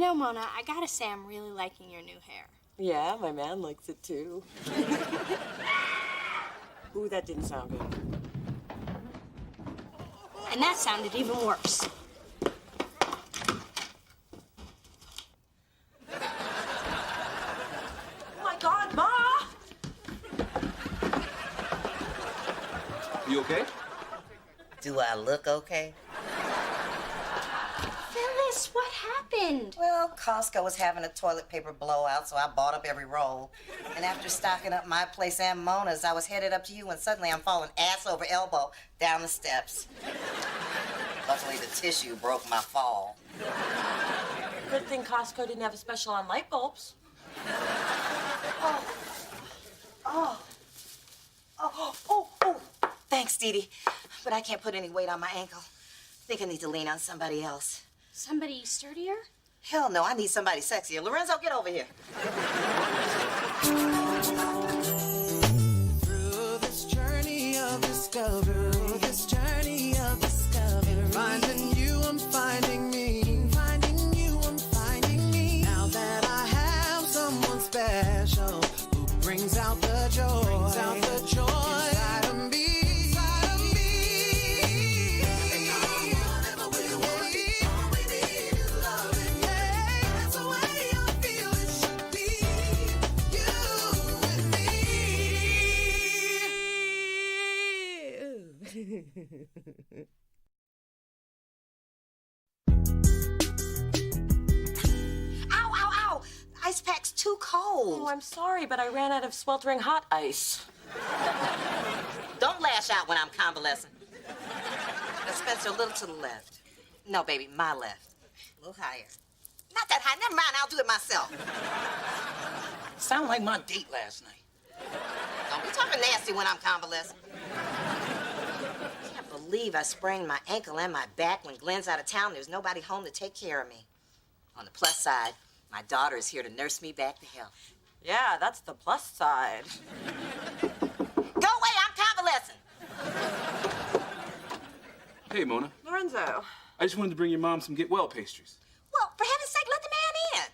know, Mona, I gotta say I'm really liking your new hair. Yeah, my man likes it too. Ooh, that didn't sound good. And that sounded even worse. Oh my God, Ma! You okay? Do I look okay? Phyllis, what happened? Well, Costco was having a toilet paper blowout, so I bought up every roll. And after stocking up my place and Mona's, I was headed up to you, and suddenly I'm falling ass over elbow down the steps. Luckily, the tissue broke my fall. Good thing Costco didn't have a special on light bulbs. Oh. Thanks, Dee Dee. But I can't put any weight on my ankle. I think I need to lean on somebody else. Somebody sturdier? Hell no, I need somebody sexier. Lorenzo, get over here. Through this journey of discovery, finding you, I'm finding me, finding you, I'm finding me. Now that I have someone special who brings out the joy, inside of me. And whatever we want, all we need is loving. Yeah, that's the way I feel it should be. You and me. Ow! Ice pack's too cold. Oh, I'm sorry, but I ran out of sweltering hot ice. Don't lash out when I'm convalescing. Now, Spencer, a little to the left. No, baby, my left. A little higher. Not that high. Never mind, I'll do it myself. Sound like my date last night. Don't be talking nasty when I'm convalescing. I can't believe I sprained my ankle and my back when Glenn's out of town. There's nobody home to take care of me. On the plus side, my daughter is here to nurse me back to health. Yeah, that's the plus side. Go away, I'm convalescing. Hey, Mona. Lorenzo. I just wanted to bring your mom some get well pastries. Well, for heaven's sake, let the man in.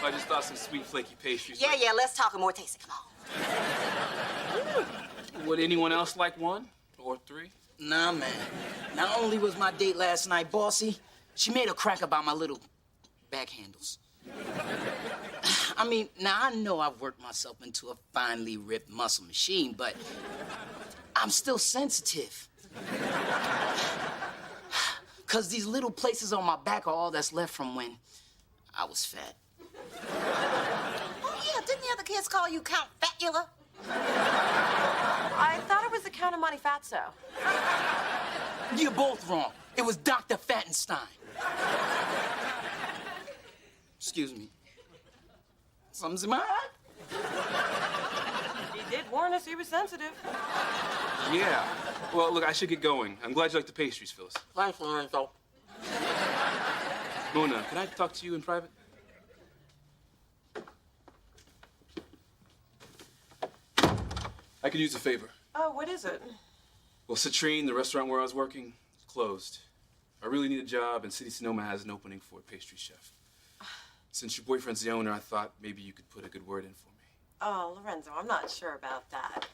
I just thought some sweet flaky pastries. Yeah, let's talk more tasty. Come on. Would anyone else like one or three? Nah, man. Not only was my date last night bossy, she made a crack about my little back handles. I mean, now I know I've worked myself into a finely ripped muscle machine, but I'm still sensitive. 'Cause these little places on my back are all that's left from when I was fat. Oh, yeah, didn't the other kids call you Count Fatula? I thought it was the Count of Monte Fatso. You're both wrong. It was Dr. Fattenstein. Excuse me. Something's in my eye? He did warn us he was sensitive. Yeah. Well, look, I should get going. I'm glad you like the pastries, Phyllis. Thanks, Lorenzo. Mona, can I talk to you in private? I could use a favor. Oh, what is it? Well, Citrine, the restaurant where I was working, is closed. I really need a job, and City Sonoma has an opening for a pastry chef. Since your boyfriend's the owner, I thought maybe you could put a good word in for me. Oh, Lorenzo, I'm not sure about that.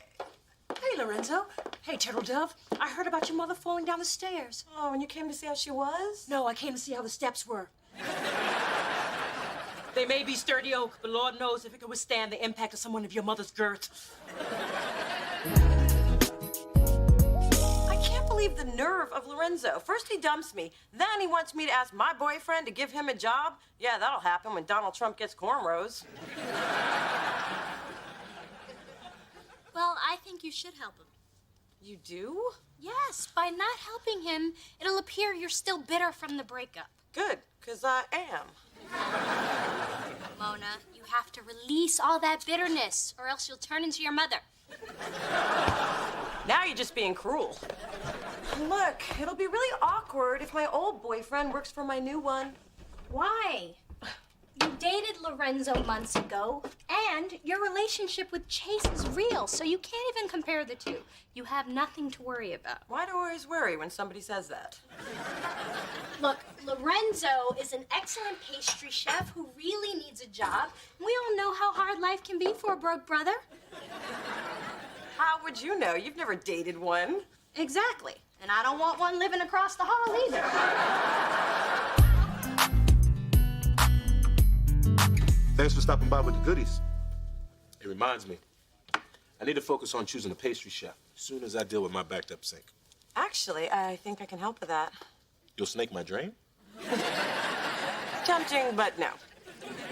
Hey, Lorenzo. Hey, Turtle Dove. I heard about your mother falling down the stairs. Oh, and you came to see how she was? No, I came to see how the steps were. They may be sturdy oak, but Lord knows if it can withstand the impact of someone of your mother's girth. I can't believe the nerve of Lorenzo. First he dumps me, then he wants me to ask my boyfriend to give him a job. Yeah, that'll happen when Donald Trump gets cornrows. Well, I think you should help him. You do? Yes, by not helping him, it'll appear you're still bitter from the breakup. Good, because I am. Mona, you have to release all that bitterness, or else you'll turn into your mother. Now you're just being cruel. Look, it'll be really awkward if my old boyfriend works for my new one. Why? You dated Lorenzo months ago, and your relationship with Chase is real, so you can't even compare the two. You have nothing to worry about. Why do I always worry when somebody says that? Look, Lorenzo is an excellent pastry chef who really needs a job. We all know how hard life can be for a broke brother. How would you know? You've never dated one. Exactly. And I don't want one living across the hall either. Thanks for stopping by with the goodies. It reminds me, I need to focus on choosing a pastry chef as soon as I deal with my backed up sink. Actually, I think I can help with that. You'll snake my drain? Tempting, but no.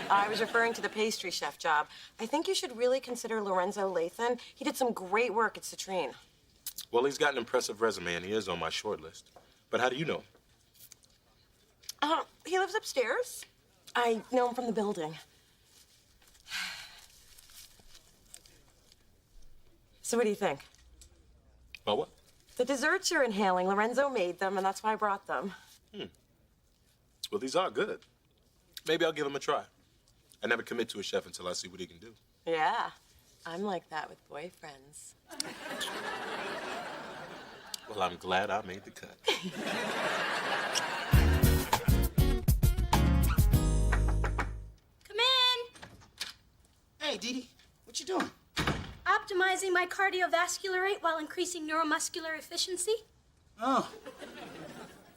I was referring to the pastry chef job. I think you should really consider Lorenzo Lathan. He did some great work at Citrine. Well, he's got an impressive resume and he is on my short list. But how do you know? He lives upstairs. I know him from the building. So what do you think? Well, what? The desserts you're inhaling, Lorenzo made them, and that's why I brought them. Well, these are good. Maybe I'll give them a try. I never commit to a chef until I see what he can do. Yeah, I'm like that with boyfriends. Well, I'm glad I made the cut. Come in. Hey, Dee Dee, what you doing? Optimizing my cardiovascular rate while increasing neuromuscular efficiency. Oh,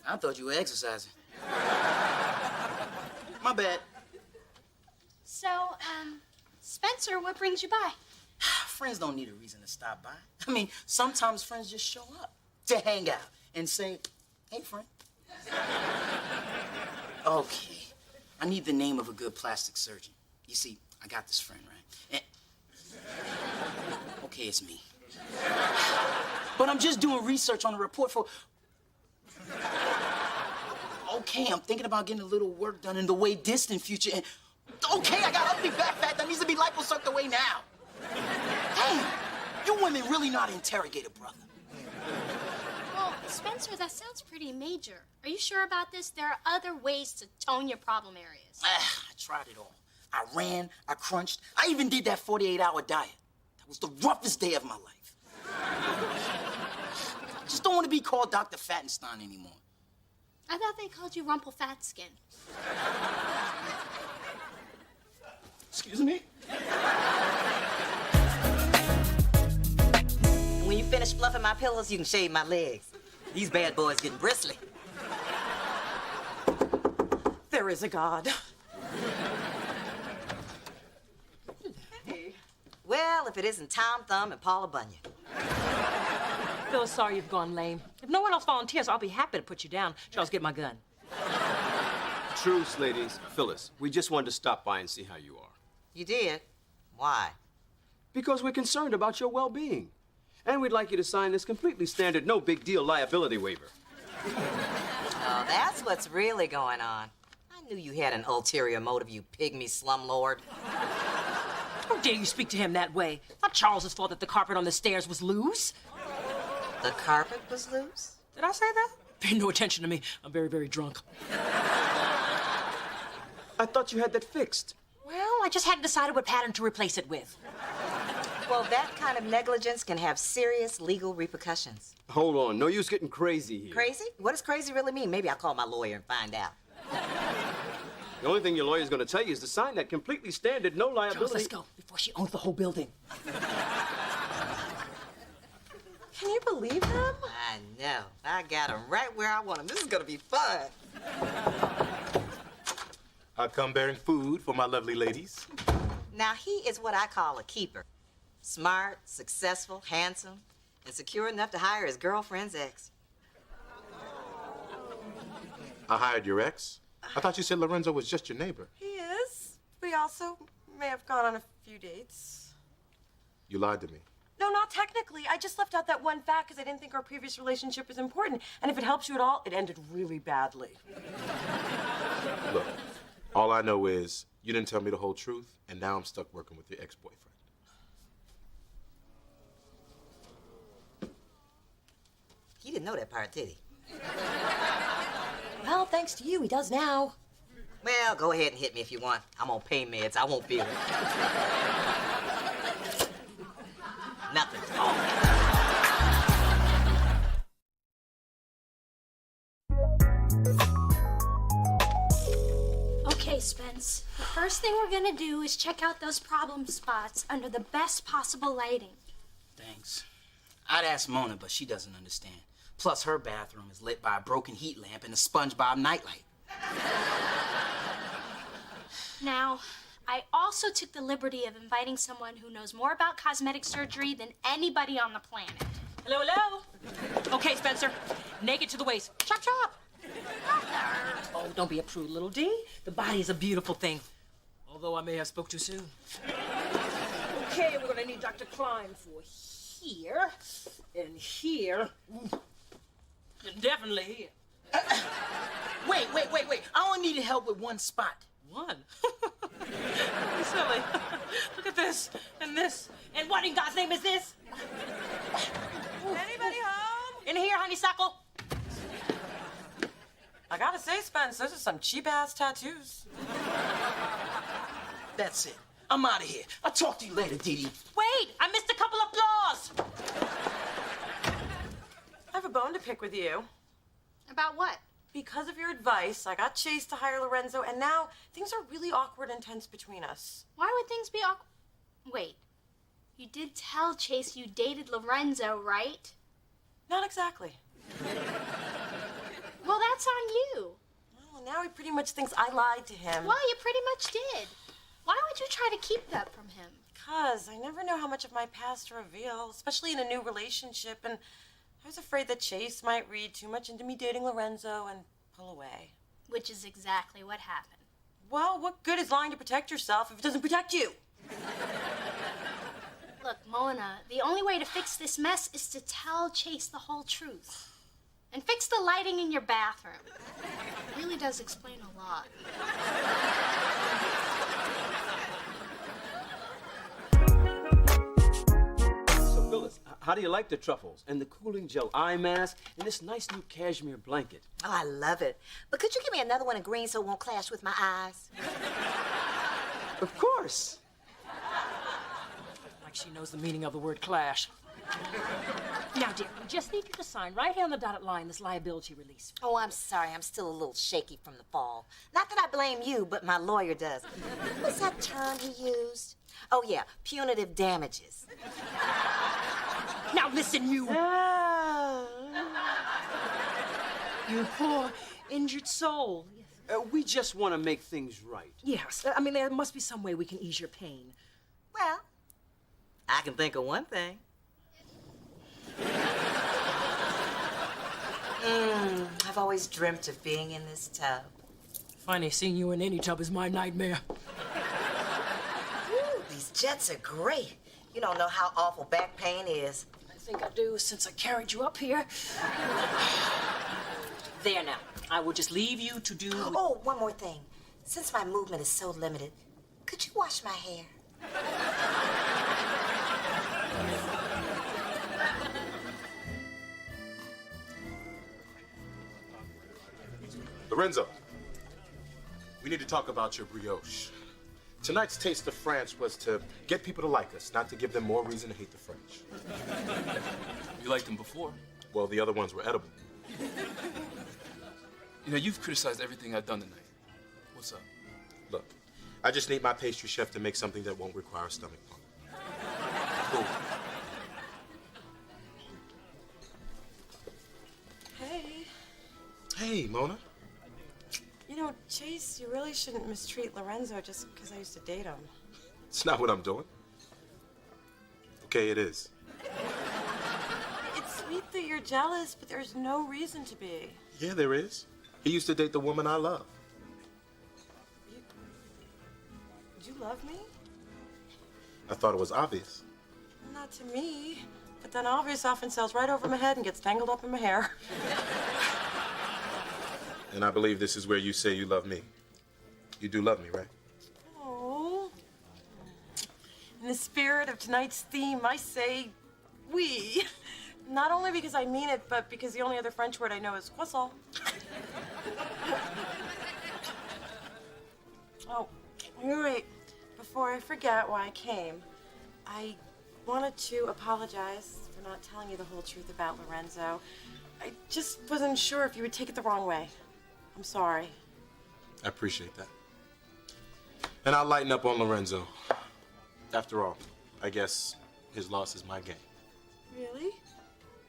I thought you were exercising. My bad. So, Spencer, what brings you by? Friends don't need a reason to stop by. I mean, sometimes friends just show up to hang out and say, hey, friend. Okay, I need the name of a good plastic surgeon. You see, I got this friend, right? Okay, it's me. But I'm just doing research on a report for... Okay, I'm thinking about getting a little work done in the way distant future, and... Okay, I got ugly back fat that needs to be liposucked away now. Damn, you women really know how to interrogate a brother. Well, Spencer, that sounds pretty major. Are you sure about this? There are other ways to tone your problem areas. I tried it all. I ran, I crunched, I even did that 48-hour diet. That was the roughest day of my life. I just don't want to be called Dr. Fattenstein anymore. I thought they called you Rumple Fatskin. Excuse me? When you finish fluffing my pillows, you can shave my legs. These bad boys getting bristly. There is a God. Well, if it isn't Tom Thumb and Paula Bunyan. Phyllis, sorry you've gone lame. If no one else volunteers, I'll be happy to put you down. Charles, get my gun. Truce, ladies. Phyllis, we just wanted to stop by and see how you are. You did? Why? Because we're concerned about your well-being. And we'd like you to sign this completely standard, no big deal liability waiver. Oh, that's what's really going on. I knew you had an ulterior motive, you pygmy slumlord. How dare you speak to him that way? It's not Charles's fault that the carpet on the stairs was loose. The carpet was loose? Did I say that? Pay no attention to me. I'm very, very drunk. I thought you had that fixed. Well, I just hadn't decided what pattern to replace it with. Well, that kind of negligence can have serious legal repercussions. Hold on, no use getting crazy here. Crazy? What does crazy really mean? Maybe I'll call my lawyer and find out. The only thing your lawyer's gonna tell you is to sign that completely standard, no liability. Charles, let's go before she owns the whole building. Can you believe him? I know. I got him right where I want him. This is gonna be fun. I come bearing food for my lovely ladies. Now, he is what I call a keeper. Smart, successful, handsome, and secure enough to hire his girlfriend's ex. I hired your ex? I thought you said Lorenzo was just your neighbor. He is. We also may have gone on a few dates. You lied to me. No, not technically. I just left out that one fact because I didn't think our previous relationship was important. And if it helps you at all, it ended really badly. Look, all I know is you didn't tell me the whole truth, and now I'm stuck working with your ex-boyfriend. He didn't know that part, did he? Well, thanks to you, he does now. Well, go ahead and hit me if you want. I'm on pain meds. I won't feel it. Nothing. Okay, Spence. The first thing we're gonna do is check out those problem spots under the best possible lighting. Thanks. I'd ask Mona, but she doesn't understand. Plus, her bathroom is lit by a broken heat lamp and a SpongeBob nightlight. Now, I also took the liberty of inviting someone who knows more about cosmetic surgery than anybody on the planet. Hello, hello. Okay, Spencer. Naked to the waist. Chop, chop. Oh, don't be a prude, little D. The body is a beautiful thing. Although I may have spoke too soon. Okay, we're gonna need Dr. Klein for here, and here, and definitely here. Wait. I only needed help with one spot. One? You're silly. Look at this, and this, and what in God's name is this? Anybody home? In here, honeysuckle. I gotta say, Spence, those are some cheap-ass tattoos. That's it. I'm out of here. I'll talk to you later, Dee Dee. Wait, I missed a couple of applause. I have a bone to pick with you. About what? Because of your advice, I got Chase to hire Lorenzo, and now things are really awkward and tense between us. Why would things be awkward? Wait. You did tell Chase you dated Lorenzo, right? Not exactly. Well, that's on you. Well, now he pretty much thinks I lied to him. Well, you pretty much did. Why would you try to keep that from him? Because I never know how much of my past to reveal, especially in a new relationship, and I was afraid that Chase might read too much into me dating Lorenzo and pull away. Which is exactly what happened. Well, what good is lying to protect yourself if it doesn't protect you? Look, Mona, the only way to fix this mess is to tell Chase the whole truth. And fix the lighting in your bathroom. It really does explain a lot. So, Phyllis, how do you like the truffles and the cooling gel eye mask and this nice new cashmere blanket? Oh, I love it. But could you give me another one in green so it won't clash with my eyes? Of course. Like she knows the meaning of the word clash. Now, dear, we just need you to sign right here on the dotted line this liability release. Oh, I'm sorry. I'm still a little shaky from the fall. Not that I blame you, but my lawyer does. What's that term he used? Oh, yeah, punitive damages. Now listen, you. You poor injured soul. We just want to make things right. Yes, I mean, there must be some way we can ease your pain. Well, I can think of one thing. I've always dreamt of being in this tub. Finally, seeing you in any tub is my nightmare. Ooh, these jets are great. You don't know how awful back pain is. I think I do since I carried you up here. There now. I will just leave you to do... Oh, one more thing. Since my movement is so limited, could you wash my hair? Lorenzo, we need to talk about your brioche. Tonight's taste of France was to get people to like us, not to give them more reason to hate the French. You liked them before. Well, the other ones were edible. You know, you've criticized everything I've done tonight. What's up? Look, I just need my pastry chef to make something that won't require a stomach pump. Cool. Hey. Hey, Mona. You know, Chase, you really shouldn't mistreat Lorenzo just because I used to date him. It's not what I'm doing. Okay, it is. It's sweet that you're jealous, but there's no reason to be. Yeah, there is. He used to date the woman I love. You love me? I thought it was obvious. Not to me. But then obvious often sails right over my head and gets tangled up in my hair. And I believe this is where you say you love me. You do love me, right? Oh. In the spirit of tonight's theme, I say we. Not only because I mean it, but because the only other French word I know is croissant. Wait, before I forget why I came, I wanted to apologize for not telling you the whole truth about Lorenzo. I just wasn't sure if you would take it the wrong way. I'm sorry. I appreciate that. And I'll lighten up on Lorenzo. After all, I guess his loss is my gain. Really?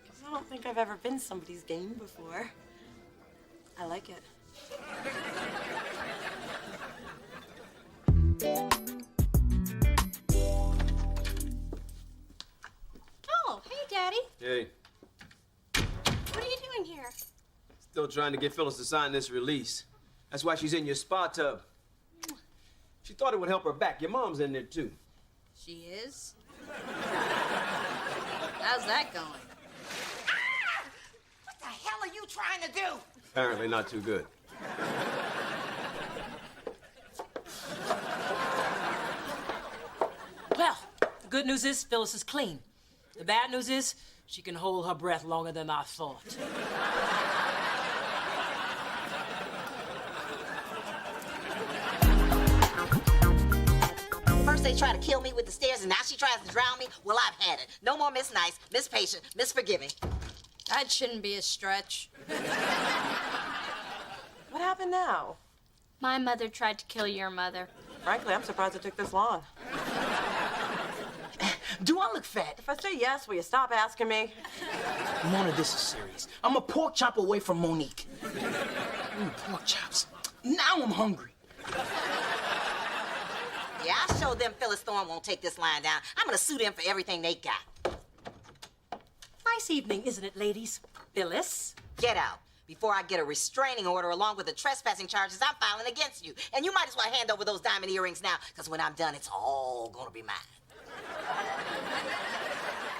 Because I don't think I've ever been somebody's game before. I like it. Oh, hey, Daddy. Hey, What are you doing here? still trying to get Phyllis to sign this release. That's why she's in your spa tub. She thought it would help her back. Your mom's in there, too. She is? How's that going? What the hell are you trying to do? Apparently not too good. Well, the good news is Phyllis is clean. The bad news is she can hold her breath longer than I thought. First they try to kill me with the stairs, and now she tries to drown me. Well, I've had it. No more Miss Nice, Miss Patient, Miss Forgiving. That shouldn't be a stretch. What happened now? My mother tried to kill your mother. Frankly, I'm surprised it took this long. Do I look fat? If I say yes, will you stop asking me? Mona, this is serious. I'm a pork chop away from Monique. Pork chops. Now I'm hungry. Yeah, I'll show them Phyllis Thorne won't take this line down. I'm gonna sue them for everything they got. Nice evening, isn't it, ladies? Phyllis? Get out. Before I get a restraining order along with the trespassing charges I'm filing against you. And you might as well hand over those diamond earrings now, because when I'm done, it's all gonna be mine.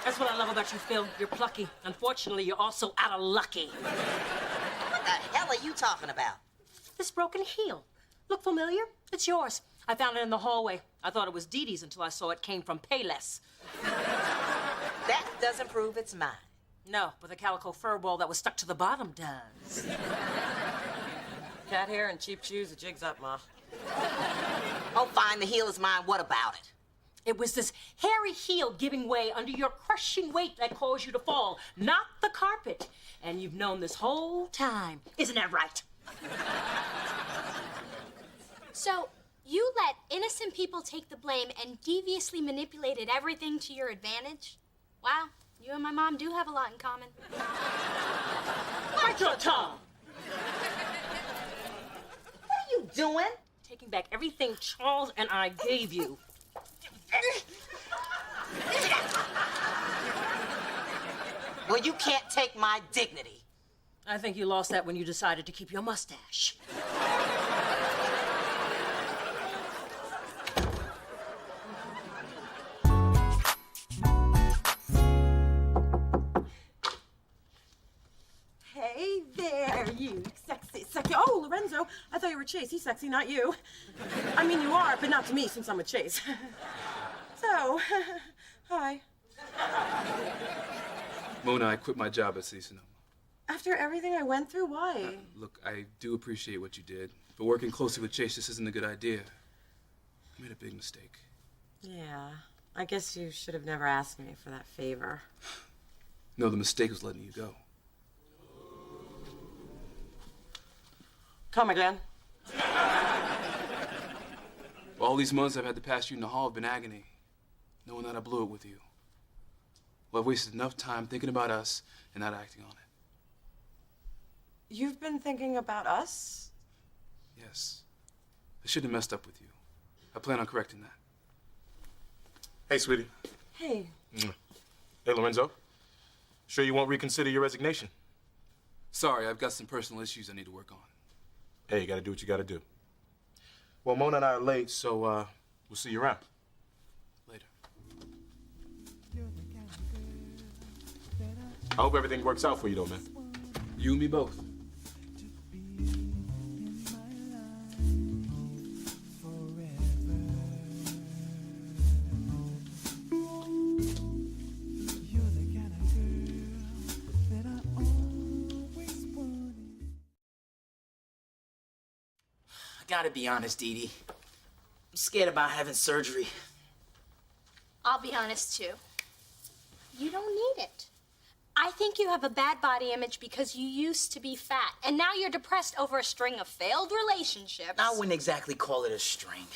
That's what I love about you, Phil. You're plucky. Unfortunately, you're also out of lucky. What the hell are you talking about? This broken heel. Look familiar? It's yours. I found it in the hallway. I thought it was Dee Dee's until I saw it came from Payless. That doesn't prove it's mine. No, but the calico fur ball that was stuck to the bottom does. Cat hair and cheap shoes, the jig's up, Ma. Oh, fine, the heel is mine. What about it? It was this hairy heel giving way under your crushing weight that caused you to fall, not the carpet. And you've known this whole time. Isn't that right? So, you let innocent people take the blame and deviously manipulated everything to your advantage? Wow, you and my mom do have a lot in common. Bite your tongue! What are you doing? Taking back everything Charles and I gave you. Well, you can't take my dignity. I think you lost that when you decided to keep your mustache. Hey there, you sexy. Oh, Lorenzo, I thought you were Chase. He's sexy, not you. I mean, you are, but not to me since I'm a Chase. So, hi. Mona, I quit my job at City Sonoma. After everything I went through, why? Look, I do appreciate what you did, but working closely with Chase just isn't a good idea. I made a big mistake. Yeah, I guess you should have never asked me for that favor. No, the mistake was letting you go. Come again. All these months I've had to pass you in the hall have been agony, knowing that I blew it with you. Well, I've wasted enough time thinking about us and not acting on it. You've been thinking about us? Yes. I shouldn't have messed up with you. I plan on correcting that. Hey, sweetie. Hey. Hey, Lorenzo. Sure you won't reconsider your resignation? Sorry, I've got some personal issues I need to work on. Hey, you gotta do what you gotta do. Well, Mona and I are late, so we'll see you around. Later. I hope everything works out for you, though, man. You and me both. I gotta be honest, Dee Dee. I'm scared about having surgery. I'll be honest, too. You don't need it. I think you have a bad body image because you used to be fat, and now you're depressed over a string of failed relationships. I wouldn't exactly call it a string.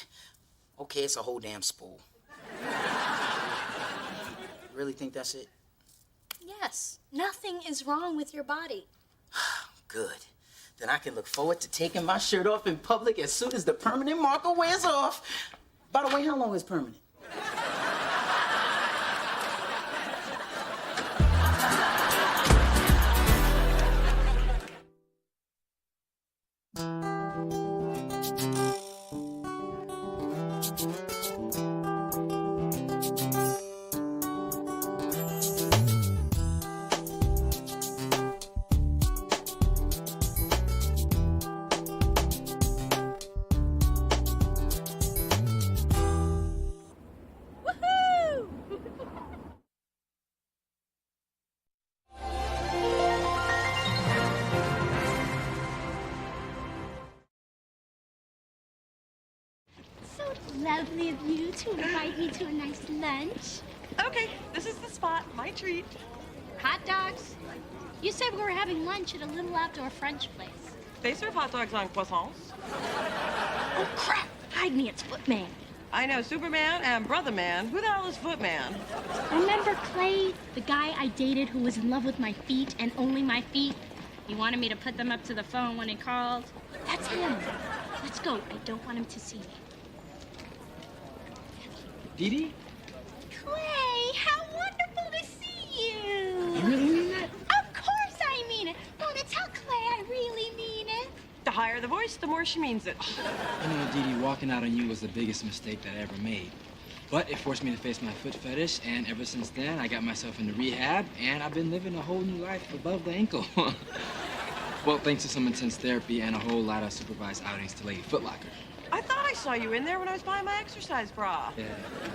Okay, it's a whole damn spool. Really think that's it? Yes, nothing is wrong with your body. Good. Then I can look forward to taking my shirt off in public as soon as the permanent marker wears off. By the way, how long is permanent? Lovely of you to invite me to a nice lunch. Okay, this is the spot. My treat. Hot dogs? You said we were having lunch at a little outdoor French place. They serve hot dogs on croissants. Oh, crap. Hide me, it's Footman. I know Superman and Brother Man. Who the hell is Footman? Remember Clay, the guy I dated who was in love with my feet and only my feet? He wanted me to put them up to the phone when he called. That's him. Let's go. I don't want him to see me. Dee Dee? Clay, how wonderful to see you. You really mean that? Of course I mean it. Want to tell Clay I really mean it? The higher the voice, the more she means it. You know, Dee Dee, walking out on you was the biggest mistake that I ever made. But it forced me to face my foot fetish, and ever since then, I got myself into rehab, and I've been living a whole new life above the ankle. Well, thanks to some intense therapy and a whole lot of supervised outings to Lady Foot Locker. I thought I saw you in there when I was buying my exercise bra. Yeah.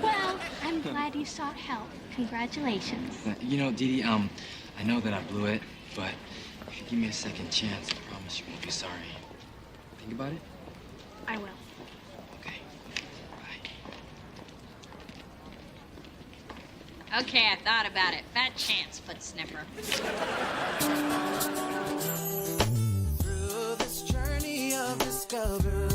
Well, I'm glad you sought help. Congratulations. You know, Dee Dee, I know that I blew it, but if you give me a second chance, I promise you won't be sorry. Think about it? I will. Okay. Bye. Okay, I thought about it. Fat chance, foot sniffer. Through this journey of discovery,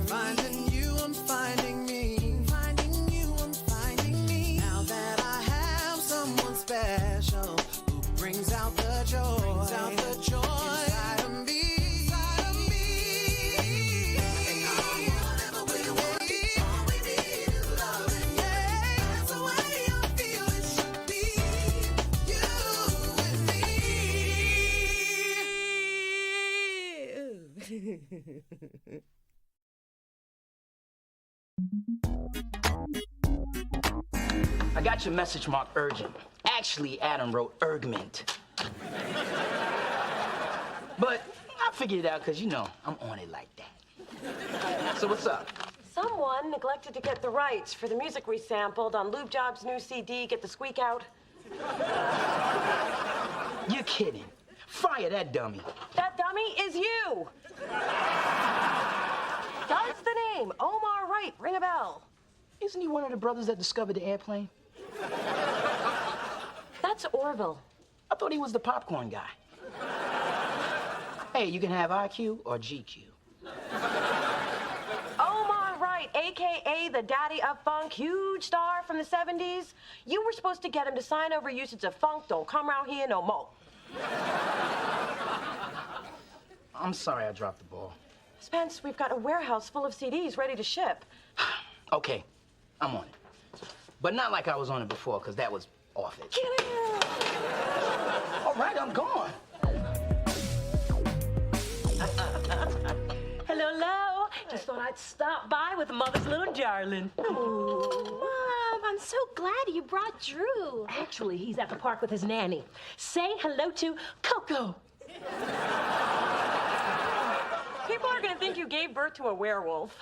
finding you, I'm finding me. Finding you, I'm finding me. Now that I have someone special who brings out the joy, inside of me. And whatever we want, all we need is love. Yeah, that's the way I feel it should be. You and me. I got your message marked urgent. Actually, Adam wrote urgent. But I figured it out because, you know, I'm on it like that. So what's up? Someone neglected to get the rights for the music we sampled on Lube Job's new CD, Get the Squeak Out. You're kidding. Fire that dummy. That dummy is you. That's the name. Omar Wright. Ring a bell. Isn't he one of the brothers that discovered the airplane? That's Orville. I thought he was the popcorn guy. Hey, you can have IQ or GQ. Omar Wright, a.k.a. the daddy of funk, huge star from the 70s. You were supposed to get him to sign over usage of funk. Don't come around here no more. I'm sorry I dropped the ball. Spence, we've got a warehouse full of CDs ready to ship. Okay, I'm on it. But not like I was on it before, because that was off it. Get in. All right, I'm gone. Hello. Just thought I'd stop by with mother's little darling. Mom, I'm so glad you brought Drew. Actually, he's at the park with his nanny. Say hello to Coco. People are going to think you gave birth to a werewolf.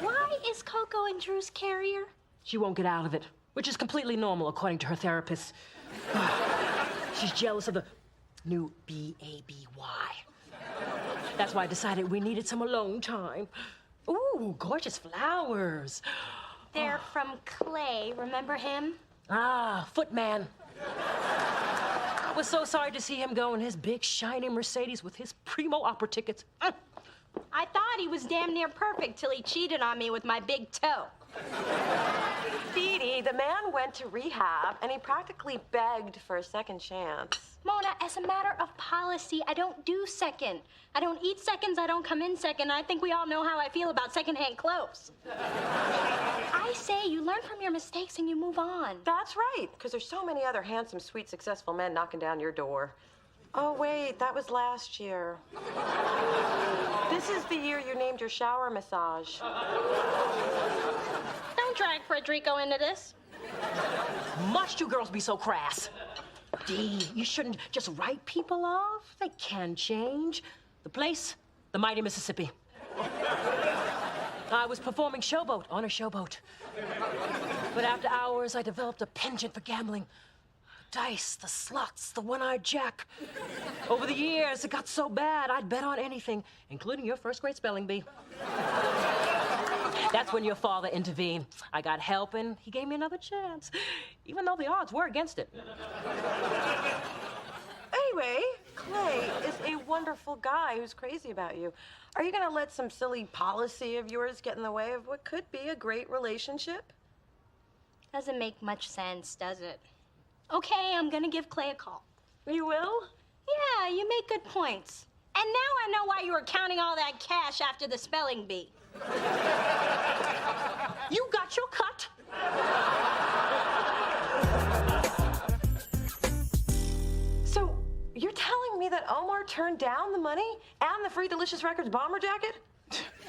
Why is Coco in Drew's carrier? She won't get out of it, which is completely normal according to her therapist. She's jealous of the New B-A-B-Y. That's why I decided we needed some alone time. Ooh, gorgeous flowers. They're from Clay. Remember him? Ah, Footman. I was so sorry to see him go in his big, shiny Mercedes with his primo opera tickets. I thought he was damn near perfect till he cheated on me with my big toe. Dee Dee, the man went to rehab and he practically begged for a second chance. Mona, as a matter of policy, I don't do second. I don't eat seconds, I don't come in second. I think we all know how I feel about secondhand clothes. I say you learn from your mistakes and you move on. That's right, because there's so many other handsome, sweet, successful men knocking down your door. Oh, wait, that was last year. This is the year you named your shower massage. Don't drag Frederico into this. Must you girls be so crass? Dee, you shouldn't just write people off. They can change. The place, the mighty Mississippi. I was performing Showboat on a showboat. But after hours, I developed a penchant for gambling. The dice, the slots, the one-eyed jack. Over the years, it got so bad, I'd bet on anything, including your first grade spelling bee. That's when your father intervened. I got help, and he gave me another chance, even though the odds were against it. Anyway, Clay is a wonderful guy who's crazy about you. Are you going to let some silly policy of yours get in the way of what could be a great relationship? Doesn't make much sense, does it? Okay, I'm gonna give Clay a call. You will? Yeah, you make good points. And now I know why you were counting all that cash after the spelling bee. You got your cut. So, you're telling me that Omar turned down the money and the free Delicious Records bomber jacket?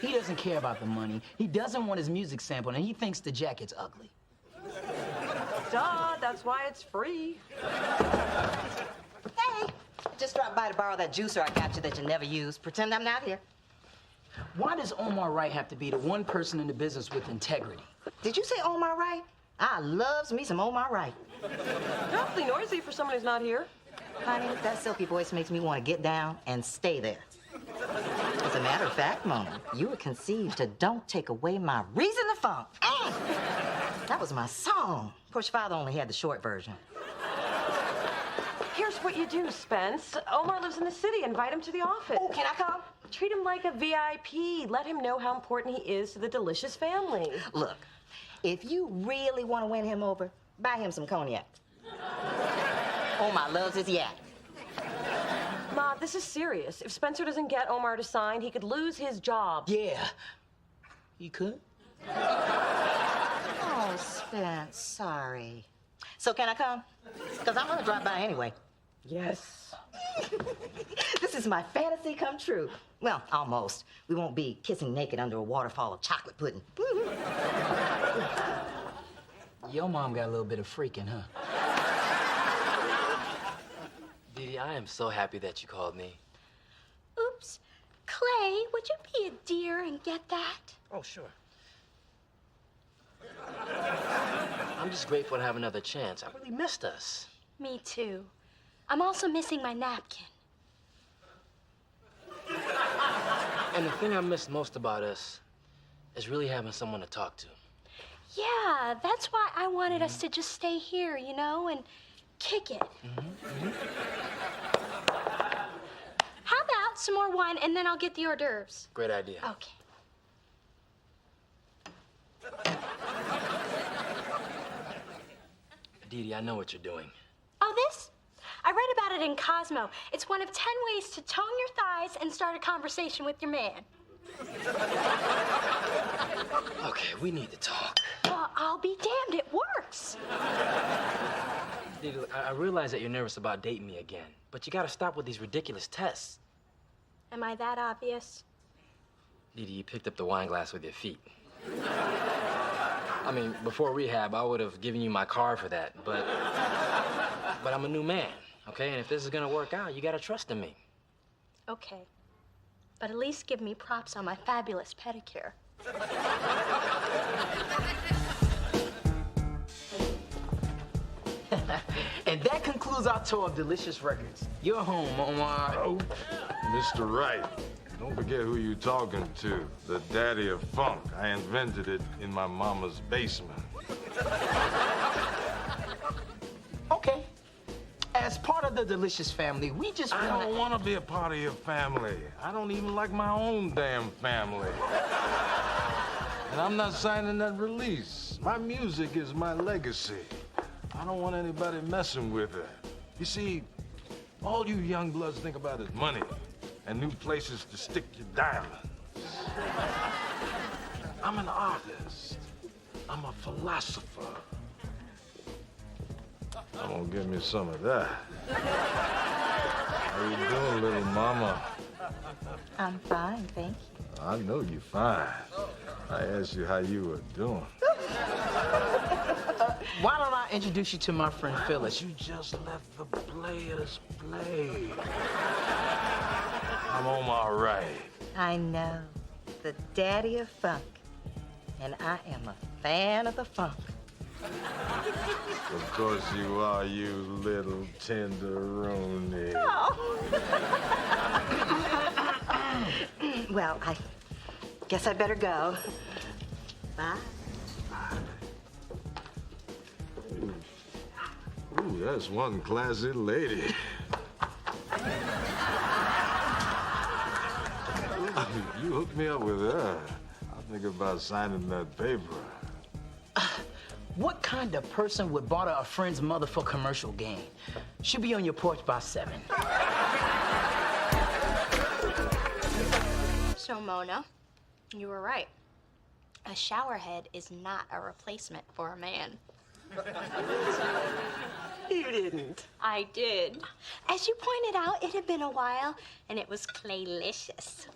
He doesn't care about the money. He doesn't want his music sampled, and he thinks the jacket's ugly. Duh, that's why it's free. Hey, just dropped by to borrow that juicer I got you that you never use. Pretend I'm not here. Why does Omar Wright have to be the one person in the business with integrity? Did you say Omar Wright? I loves me some Omar Wright. You're awfully noisy for someone who's not here. Honey, that silky voice makes me want to get down and stay there. As a matter of fact, Mona, you were conceived to Don't Take Away My Reason to Funk. That was my song. Of course, your father only had the short version. Here's what you do, Spence. Omar lives in the city. Invite him to the office. Oh, can I come? Treat him like a VIP. Let him know how important he is to the Delicious family. Look, if you really want to win him over, buy him some cognac. Omar loves his yak. Ma, this is serious. If Spencer doesn't get Omar to sign, he could lose his job. Yeah, he could. Oh, Spence, sorry. So can I come? Because I'm going to drop by anyway. Yes. This is my fantasy come true. Well, almost. We won't be kissing naked under a waterfall of chocolate pudding. Your mom got a little bit of freaking, huh? Dee, I am so happy that you called me. Oops. Clay, would you be a dear and get that? Oh, sure. I'm just grateful to have another chance. I really missed us. Me too. I'm also missing my napkin. And the thing I miss most about us is really having someone to talk to. Yeah, that's why I wanted us to just stay here, you know, and kick it. How about some more wine and then I'll get the hors d'oeuvres? Great idea. Okay. Dee, I know what you're doing. Oh, this? I read about it in Cosmo. It's one of 10 ways to tone your thighs and start a conversation with your man. Okay, we need to talk. Well, I'll be damned, it works. Dee, I realize that you're nervous about dating me again, but you gotta stop with these ridiculous tests. Am I that obvious? Dee, you picked up the wine glass with your feet. I mean, before rehab, I would have given you my car for that, but I'm a new man, okay? And if this is gonna work out, you gotta trust in me. Okay. But at least give me props on my fabulous pedicure. And that concludes our tour of Delicious Records. You're home, Omar. Oh, Mr. Wright, don't forget who you're talking to. The daddy of funk. I invented it in my mama's basement. Okay. As part of the Delicious family, we just I don't want to be a part of your family. I don't even like my own damn family. And I'm not signing that release. My music is my legacy. I don't want anybody messing with it. You see, all you young bloods think about is money and new places to stick your diamonds. I'm an artist. I'm a philosopher. I'm gonna give me some of that. How you doing, little mama? I'm fine, thank you. I know you're fine. I asked you how you were doing. Why don't I introduce you to my friend Phyllis? You just let the players play. I'm Omar Wright. I know. The daddy of funk. And I am a fan of the funk. Of course you are, you little tenderoni. Well, I guess I better go. Bye. Ooh, that's one classy lady. You hooked me up with her. I'm thinking about signing that paper. What kind of person would bother a friend's mother for commercial gain? She'll be on your porch by 7. So, Mona, you were right. A showerhead is not a replacement for a man. You didn't. I did. As you pointed out, it had been a while, and it was claylicious.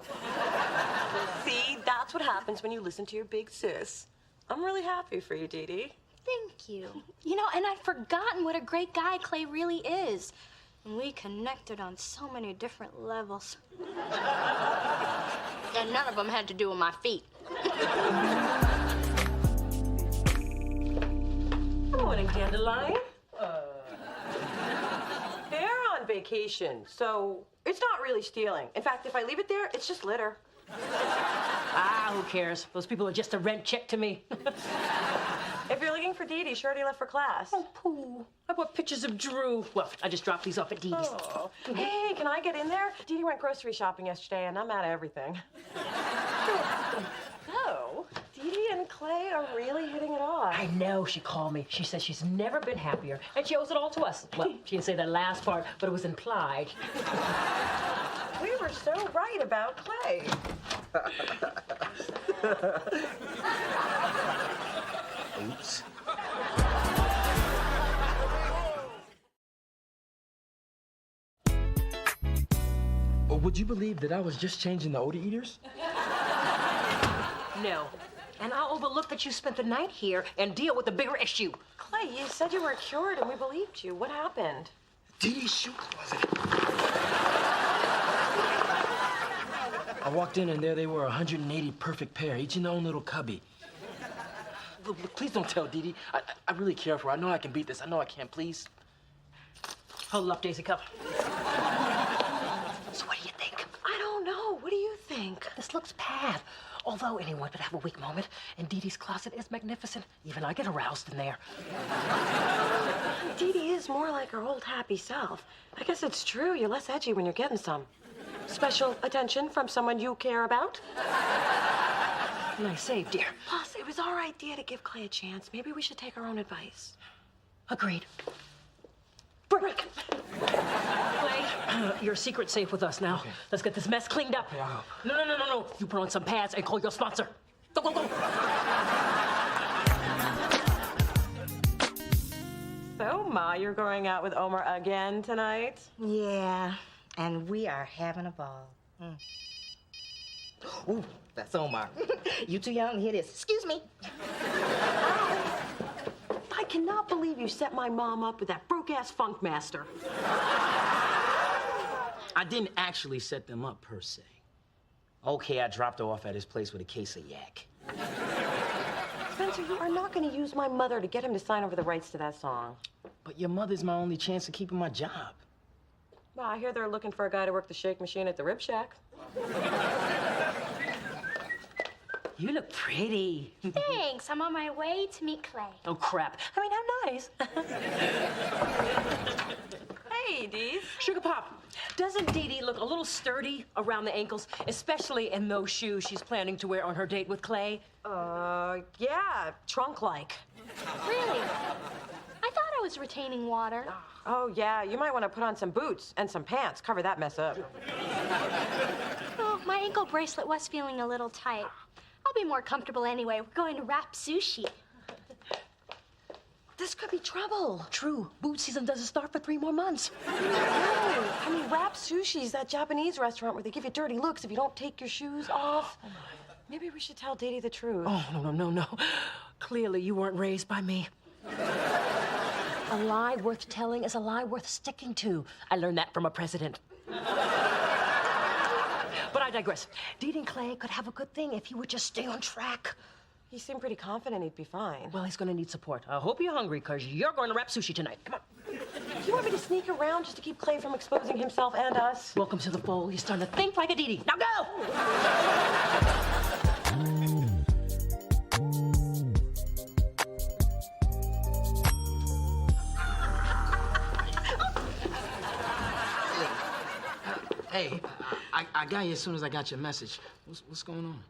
See, that's what happens when you listen to your big sis. I'm really happy for you, Dee Dee. Thank you. You know, and I'd forgotten what a great guy Clay really is. And we connected on so many different levels. And none of them had to do with my feet. Good morning, Dandelion. They're on vacation, so it's not really stealing. In fact, if I leave it there, it's just litter. Ah, who cares? Those people are just a rent check to me. If you're looking for Dee Dee, she already left for class. Oh, pooh. I bought pictures of Drew. Well, I just dropped these off at Dee Dee's. Oh. Hey, can I get in there? Dee Dee went grocery shopping yesterday, and I'm out of everything. So, Dee Dee and Clay are really hitting it off. I know, she called me. She says she's never been happier, and she owes it all to us. Well, she didn't say that last part, but it was implied. We were so right about Clay. Oops. Would you believe that I was just changing the odor eaters? No. And I'll overlook that you spent the night here and deal with the bigger issue. Clay, you said you were cured, and we believed you. What happened? Dee Dee's shoes, was it? I walked in and there they were, 180 perfect pair, each in their own little cubby. Look, please don't tell Dee Dee. I really care for her. I know I can beat this. I know I can, please. Hold up, Daisy Cup. So what do you think? I don't know. What do you think? This looks bad. Although anyone could have a weak moment, and Dee Dee's closet is magnificent. Even I get aroused in there. Dee Dee is more like her old happy self. I guess it's true. You're less edgy when you're getting some special attention from someone you care about. Nice save, dear. Plus, it was our idea to give Clay a chance. Maybe we should take our own advice. Agreed. Break. Clay, your secret's safe with us now. Okay. Let's get this mess cleaned up. Yeah. No. You put on some pads and call your sponsor. Go. So, Ma, you're going out with Omar again tonight? Yeah, and we are having a ball. Ooh, that's Omar. You too young to hear this. Excuse me. I cannot believe you set my mom up with that broke-ass funk master. I didn't actually set them up, per se. Okay, I dropped her off at his place with a case of yak. Spencer, you are not going to use my mother to get him to sign over the rights to that song. But your mother's my only chance of keeping my job. Well, I hear they're looking for a guy to work the shake machine at the Rib Shack. You look pretty. Thanks. I'm on my way to meet Clay. Oh, crap. I mean, how nice. Hey, Dee. Sugar Pop, doesn't Dee Dee look a little sturdy around the ankles, especially in those shoes she's planning to wear on her date with Clay? Yeah, trunk-like. Really? I thought I was retaining water. Oh, yeah, you might want to put on some boots and some pants. Cover that mess up. Oh, my ankle bracelet was feeling a little tight. I'll be more comfortable anyway. We're going to wrap sushi. This could be trouble. True. Boot season doesn't start for 3 more months. No, I mean, Rap Sushi's that Japanese restaurant where they give you dirty looks if you don't take your shoes off. Maybe we should tell Dee Dee the truth. Oh, no. Clearly, you weren't raised by me. A lie worth telling is a lie worth sticking to. I learned that from a president. But I digress. Dee Dee and Clay could have a good thing if he would just stay on track. He seemed pretty confident he'd be fine. Well, he's gonna need support. I hope you're hungry, because you're going to wrap sushi tonight. Come on. You want me to sneak around just to keep Clay from exposing himself and us? Welcome to the fold. You're starting to think like a Dee Dee. Now go! Hey, I got you as soon as I got your message. What's going on?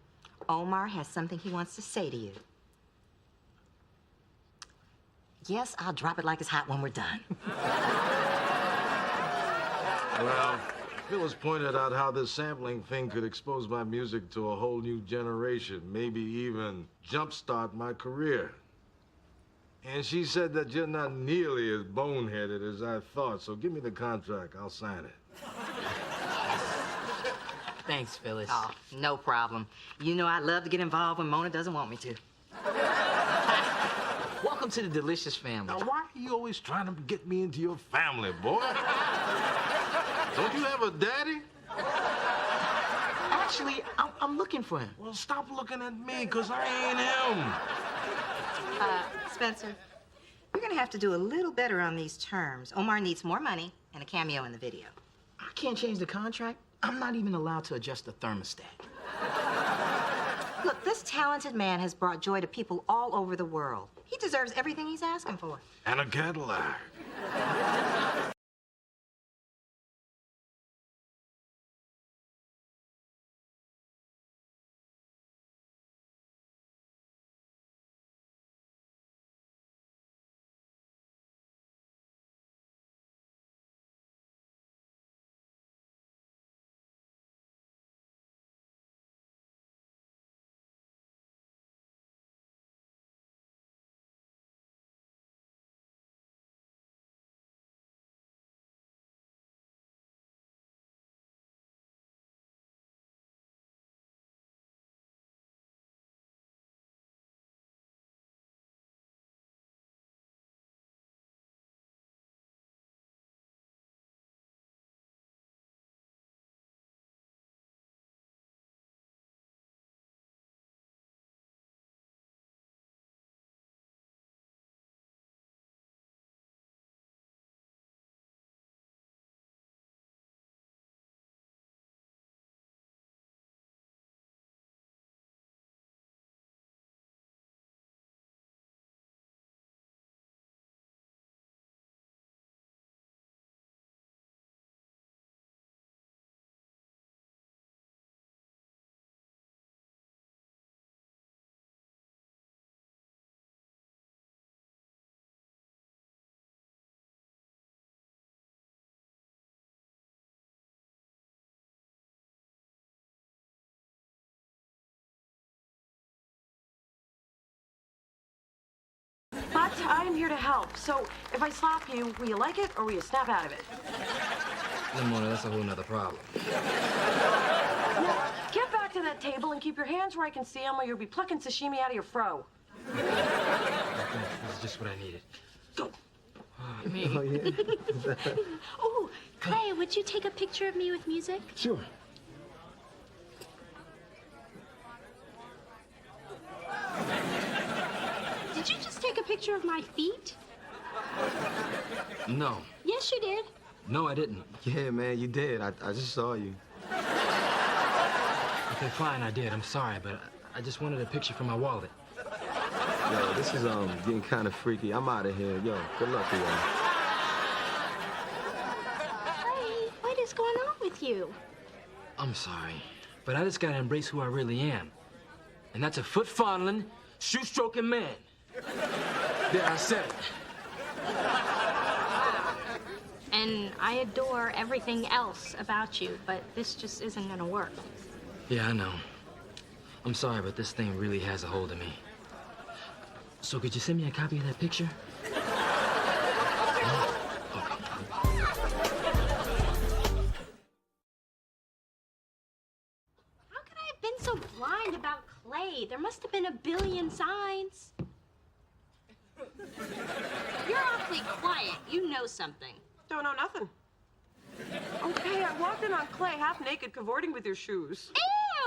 Omar has something he wants to say to you. Yes, I'll drop it like it's hot when we're done. Well, Phyllis pointed out how this sampling thing could expose my music to a whole new generation, maybe even jumpstart my career. And she said that you're not nearly as boneheaded as I thought, so give me the contract. I'll sign it. Thanks, Phyllis. Oh, no problem. You know I love to get involved when Mona doesn't want me to. Welcome to the delicious family. Now, why are you always trying to get me into your family, boy? Don't you have a daddy? Actually, I'm looking for him. Well, stop looking at me, because I ain't him. Spencer, you're gonna have to do a little better on these terms. Omar needs more money and a cameo in the video. I can't change the contract. I'm not even allowed to adjust the thermostat. Look, this talented man has brought joy to people all over the world. He deserves everything he's asking for. And a Cadillac. But I'm here to help. So if I slap you, will you like it or will you snap out of it? No, Mona, that's a whole nother problem. Now, get back to that table and keep your hands where I can see them or you'll be plucking sashimi out of your fro. This is just what I needed. Go. Oh, yeah. Oh, Clay, would you take a picture of me with music? Sure. take a picture of my feet? No. Yes, you did. No, I didn't. Yeah, man, you did. I just saw you. Okay, fine, I did. I'm sorry, but I just wanted a picture for my wallet. Yo, this is getting kind of freaky. I'm out of here. Yo, good luck to y'all. Hey, what is going on with you? I'm sorry, but I just gotta embrace who I really am. And that's a foot-fondling, shoe-stroking man. There, I said it. And I adore everything else about you, but this just isn't gonna work. Yeah, I know. I'm sorry, but this thing really has a hold of me. So could you send me a copy of that picture? How could I have been so blind about Clay? There must have been a billion signs. You're awfully quiet. You know something. Don't know nothing. Okay, I walked in on Clay half naked cavorting with your shoes.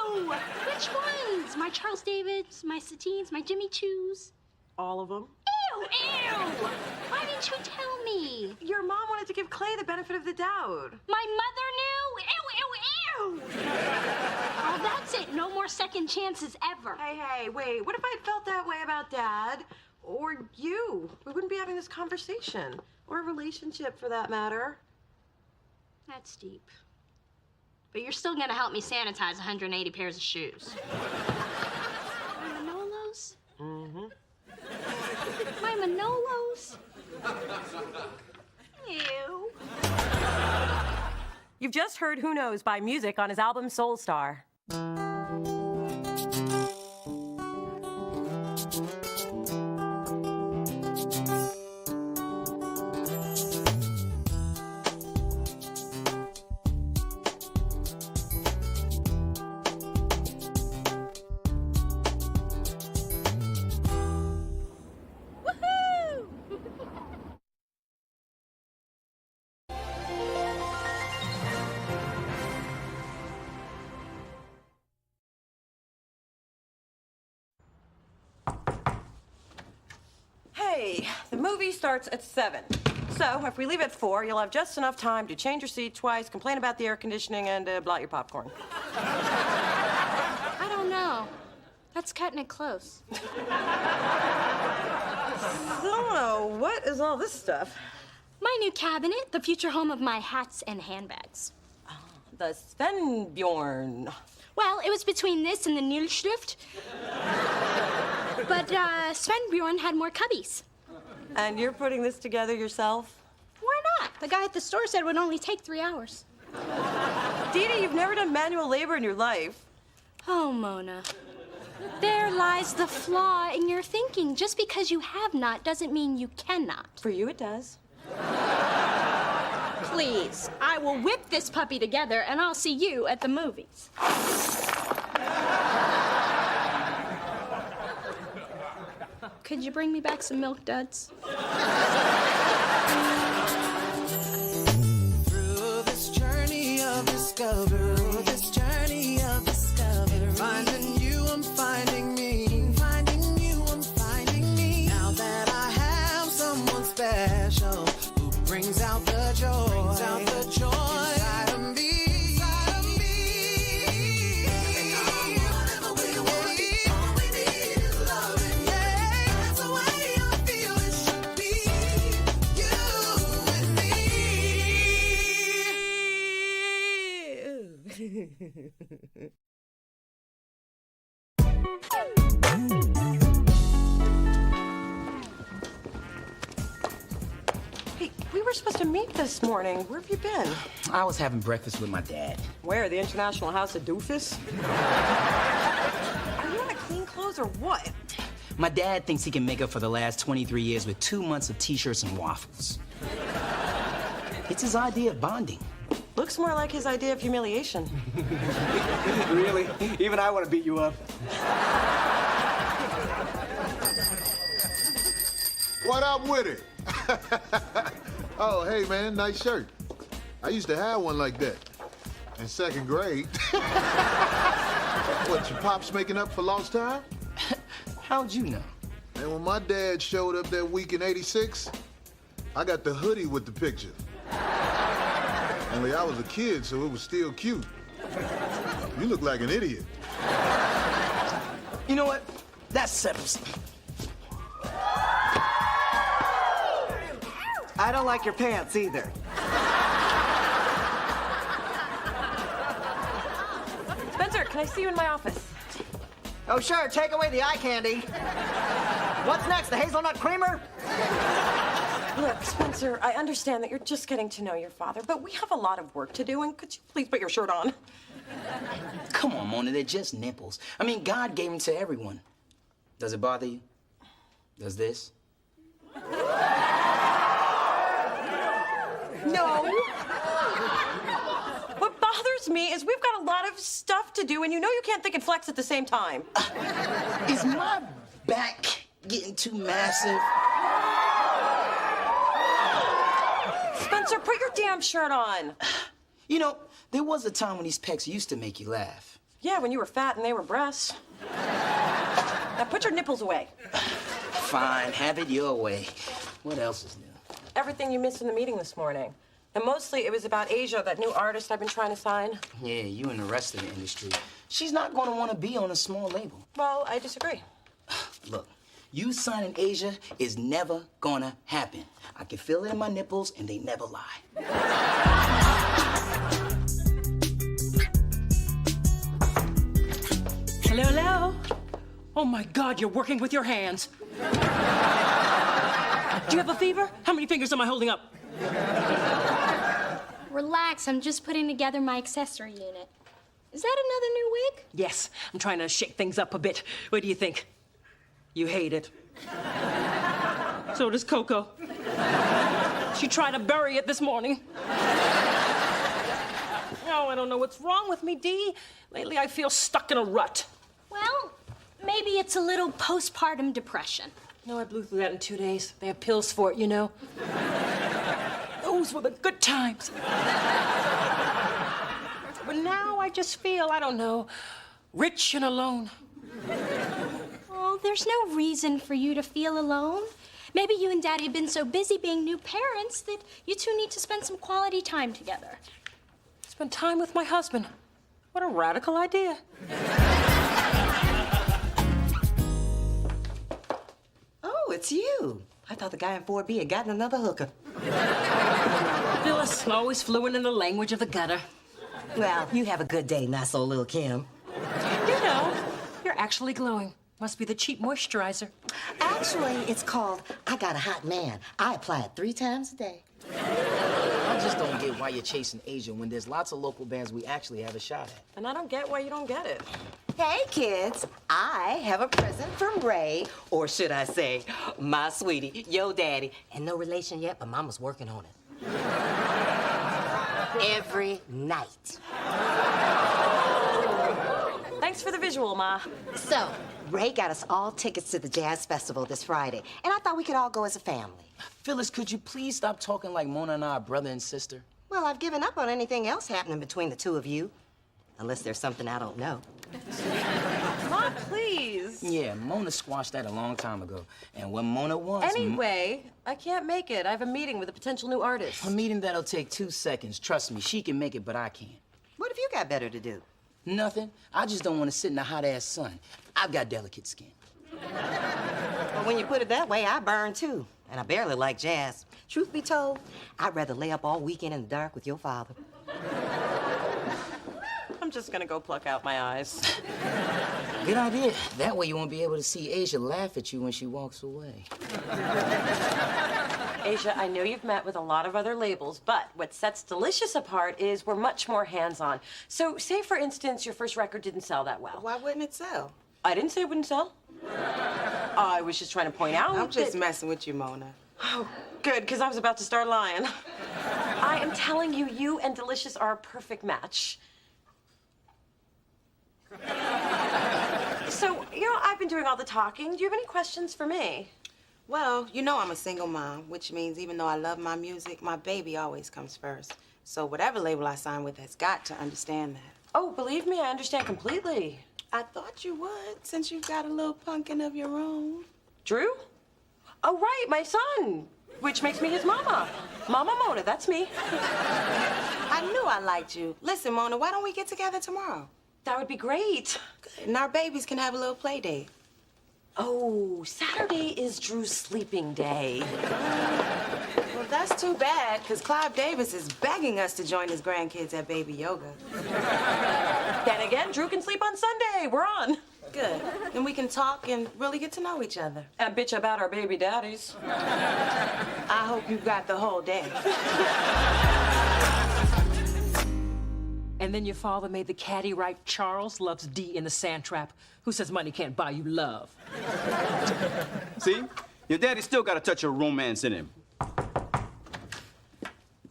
Ew! Which ones? My Charles Davids, my Satines, my Jimmy Choos? All of them. Ew! Ew! Why didn't you tell me? Your mom wanted to give Clay the benefit of the doubt. My mother knew? Ew, ew, ew! Oh, that's it. No more second chances ever. Hey, wait. What if I'd felt that way about Dad? Or you? We wouldn't be having this conversation. Or a relationship, for that matter. That's deep. But you're still gonna help me sanitize 180 pairs of shoes. My Manolos? Mm-hmm. My Manolos? Ew. You've just heard Who Knows by Music on his album Soul Star. Hey, the movie starts at 7. So if we leave at 4, you'll have just enough time to change your seat twice, complain about the air conditioning, and blot your popcorn. I don't know. That's cutting it close. So, what is all this stuff? My new cabinet, the future home of my hats and handbags. The Svenbjorn. Well, it was between this and the Nilschrift. But Svenbjorn had more cubbies. And you're putting this together yourself? Why not? The guy at the store said it would only take 3 hours. Dee Dee, you've never done manual labor in your life. Oh, Mona. There lies the flaw in your thinking. Just because you have not doesn't mean you cannot. For you, it does. Please, I will whip this puppy together and I'll see you at the movies. Could you bring me back some Milk Duds? Through this journey of discovery, finding you, I'm finding me, finding you, I'm finding me. Now that I have someone special who brings out the joy, inside of me. Hey, we were supposed to meet this morning. Where have you been? I was having breakfast with my dad. Where? The International House of Doofus? Are you out of clean clothes or what? My dad thinks he can make up for the last 23 years with 2 months of t-shirts and waffles. It's his idea of bonding. Looks more like his idea of humiliation. Really? Even I want to beat you up. What up with it? Oh, hey, man, nice shirt. I used to have one like that in 2nd grade. What, your pop's making up for lost time? How'd you know? And when my dad showed up that week in '86, I got the hoodie with the picture. Only I was a kid, so it was still cute. You look like an idiot. You know what? That settles it. I don't like your pants either. Spencer, can I see you in my office? Oh, sure, take away the eye candy. What's next, the hazelnut creamer? Look, Spencer, I understand that you're just getting to know your father, but we have a lot of work to do, and could you please put your shirt on? Come on, Mona, they're just nipples. I mean, God gave them to everyone. Does it bother you? Does this? No. What bothers me is we've got a lot of stuff to do, and you know you can't think and flex at the same time. Is my back getting too massive? Spencer, put your damn shirt on. You know, there was a time when these pecs used to make you laugh. Yeah, when you were fat and they were breasts. Now put your nipples away. Fine, have it your way. What else is new? Everything you missed in the meeting this morning. And mostly it was about Asia, that new artist I've been trying to sign. Yeah, you and the rest of the industry. She's not going to want to be on a small label. Well, I disagree. Look, you signing Asia is never gonna happen. I can feel it in my nipples, and they never lie. Hello, hello. Oh my God, you're working with your hands. Do you have a fever? How many fingers am I holding up? Relax, I'm just putting together my accessory unit. Is that another new wig? Yes, I'm trying to shake things up a bit. What do you think? You hate it. So does Coco. She tried to bury it this morning. Oh, I don't know what's wrong with me, Dee. Lately, I feel stuck in a rut. Well, maybe it's a little postpartum depression. No, I blew through that in 2 days. They have pills for it, you know. Those were the good times. But now I just feel, I don't know, rich and alone. Oh, there's no reason for you to feel alone. Maybe you and Daddy have been so busy being new parents that you two need to spend some quality time together. Spend time with my husband. What a radical idea. Oh, it's you. I thought the guy in 4B had gotten another hooker. Phyllis, always fluent in the language of the gutter. Well, you have a good day, not so little Kim. You know, you're actually glowing. Must be the cheap moisturizer. Actually, it's called I Got a Hot Man. I apply it 3 times a day. I just don't get why you're chasing Asia when there's lots of local bands we actually have a shot at. And I don't get why you don't get it. Hey, kids, I have a present from Ray, or should I say, my sweetie, yo daddy. And no relation yet, but Mama's working on it. Every night. Thanks for the visual, Ma. So, Ray got us all tickets to the Jazz Festival this Friday, and I thought we could all go as a family. Phyllis, could you please stop talking like Mona and I are brother and sister? Well, I've given up on anything else happening between the two of you. Unless there's something I don't know. Ma, please. Yeah, Mona squashed that a long time ago. And when Mona wants... Anyway, I can't make it. I have a meeting with a potential new artist. A meeting that'll take 2 seconds. Trust me, she can make it, but I can't. What have you got better to do? Nothing. I just don't want to sit in the hot-ass sun. I've got delicate skin. Well, when you put it that way, I burn too. And I barely like jazz. Truth be told, I'd rather lay up all weekend in the dark with your father. I'm just gonna go pluck out my eyes. Good idea. That way you won't be able to see Asia laugh at you when she walks away. Asia, I know you've met with a lot of other labels, but what sets Delicious apart is we're much more hands-on. So, say, for instance, your first record didn't sell that well. Why wouldn't it sell? I didn't say it wouldn't sell. I was just trying to point out I'm just messing with you, Mona. Oh, good, because I was about to start lying. I am telling you, you and Delicious are a perfect match. So, you know, I've been doing all the talking. Do you have any questions for me? Well, you know I'm a single mom, which means even though I love my music, my baby always comes first. So whatever label I sign with has got to understand that. Oh, believe me, I understand completely. I thought you would, since you've got a little pumpkin of your own. Drew? Oh, right, my son, which makes me his mama. Mama Mona, that's me. I knew I liked you. Listen, Mona, why don't we get together tomorrow? That would be great. Good. And our babies can have a little play date. Oh, Saturday is Drew's sleeping day. Well, that's too bad, because Clive Davis is begging us to join his grandkids at baby yoga. Then again, Drew can sleep on Sunday. We're on. Good. Then we can talk and really get to know each other. And bitch about our baby daddies. I hope you got the whole day. And then your father made the caddy write Charles loves Dee in the sand trap. Who says money can't buy you love? See? Your daddy still got a touch of romance in him.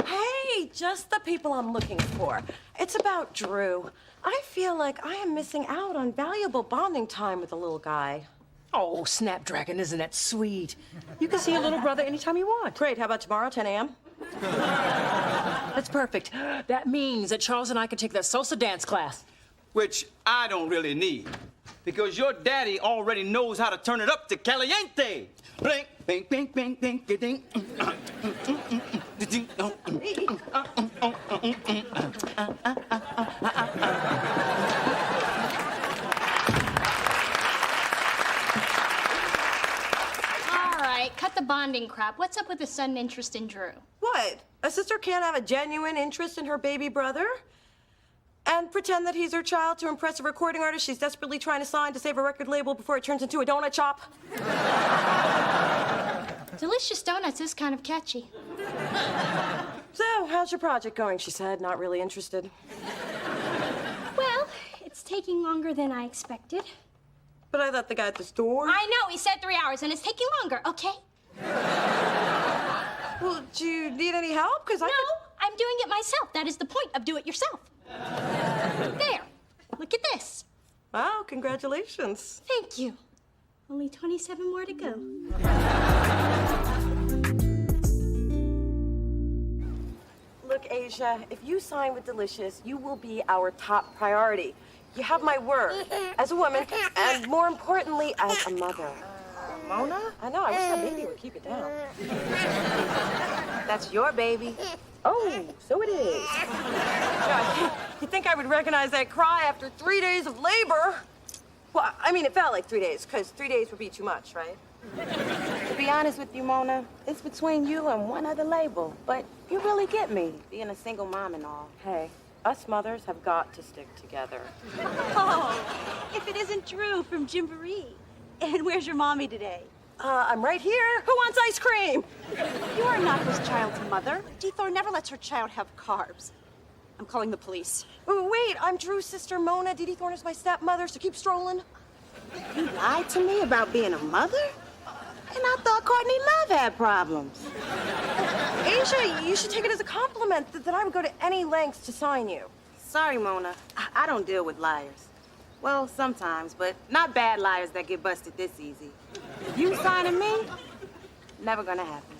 Hey, just the people I'm looking for. It's about Drew. I feel like I am missing out on valuable bonding time with the little guy. Oh, Snapdragon, isn't that sweet? You can see your little brother anytime you want. Great, how about tomorrow, 10 a.m.? That's perfect. That means that Charles and I can take that salsa dance class. Which I don't really need. Because your daddy already knows how to turn it up to caliente. Blink, blink, blink, blink, blink, ding. All right, cut the bonding crap. What's up with the sudden interest in Drew? What? A sister can't have a genuine interest in her baby brother? And pretend that he's her child to impress a recording artist she's desperately trying to sign to save a record label before it turns into a donut shop? Delicious Donuts is kind of catchy. So, how's your project going? She said, not really interested. Well, it's taking longer than I expected. But I thought the guy at the store... I know, he said 3 hours, and it's taking longer, okay? Well, do you need any help? Because No, I'm doing it myself. That is the point of do it yourself. There, look at this. Wow, congratulations. Thank you. Only 27 more to go. Look, Asia, if you sign with Delicious, you will be our top priority. You have my word as a woman, and more importantly, as a mother. Mona? I know, I wish that baby would keep it down. That's your baby. Oh, so it is. God, you think I would recognize that cry after 3 days of labor? Well, I mean, it felt like 3 days, because 3 days would be too much, right? To be honest with you, Mona, it's between you and one other label. But you really get me, being a single mom and all. Hey, us mothers have got to stick together. Oh, if it isn't Drew from Gymboree. And where's your mommy today? I'm right here. Who wants ice cream? You are not this child's mother. Dee Thor never lets her child have carbs. I'm calling the police. Oh, wait, I'm Drew's sister, Mona. Dee Thorne is my stepmother, so keep strolling. You lied to me about being a mother? And I thought Courtney Love had problems. Asia, you should take it as a compliment that I would go to any lengths to sign you. Sorry, Mona. I don't deal with liars. Well, sometimes, but not bad liars that get busted this easy. You signing me? Never gonna happen.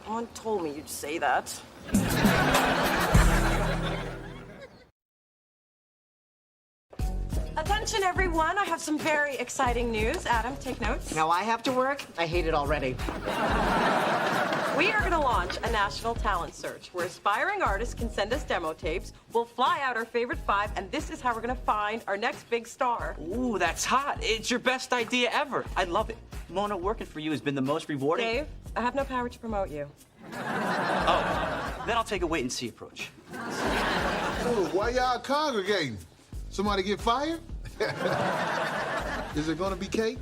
Someone told me you'd say that. Attention, everyone. I have some very exciting news. Adam, take notes. Now I have to work? I hate it already. We are going to launch a national talent search where aspiring artists can send us demo tapes. We'll fly out our favorite 5, and this is how we're going to find our next big star. Ooh, that's hot. It's your best idea ever. I love it. Mona, working for you has been the most rewarding. Dave, I have no power to promote you. Oh, then I'll take a wait-and-see approach. Oh, why y'all congregating? Somebody get fired? Is it gonna be cake?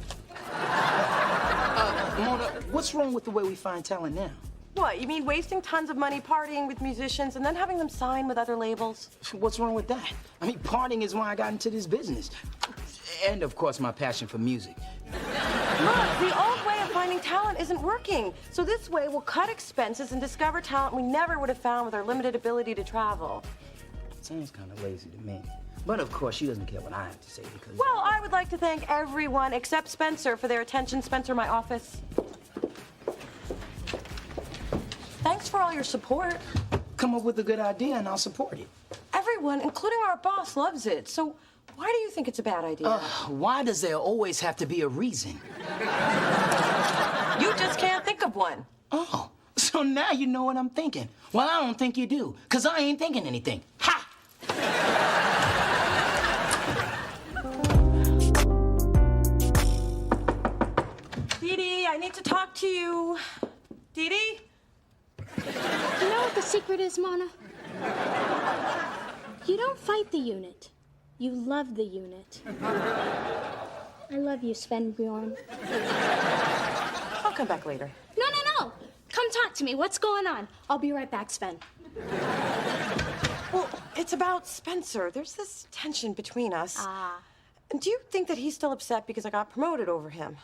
Mona, what's wrong with the way we find talent now? What, you mean wasting tons of money partying with musicians and then having them sign with other labels? What's wrong with that? I mean, partying is why I got into this business. And, of course, my passion for music. Look, the old way of finding talent isn't working. So this way, we'll cut expenses and discover talent we never would have found with our limited ability to travel. Sounds kind of lazy to me. But, of course, she doesn't care what I have to say because... Well, I would like to thank everyone except Spencer for their attention. Spencer, my office. Thanks for all your support. Come up with a good idea and I'll support it. Everyone, including our boss, loves it. So Why do you think it's a bad idea? Why does there always have to be a reason? You just can't think of one. Oh, so now you know what I'm thinking. Well, I don't think you do, because I ain't thinking anything. Ha! Dee Dee, I need to talk to you. Dee Dee? You know what the secret is, Mona? You don't fight the unit. You love the unit. I love you, Sven Bjorn. I'll come back later. No. Come talk to me. What's going on? I'll be right back, Sven. Well, it's about Spencer. There's this tension between us. And do you think that he's still upset because I got promoted over him?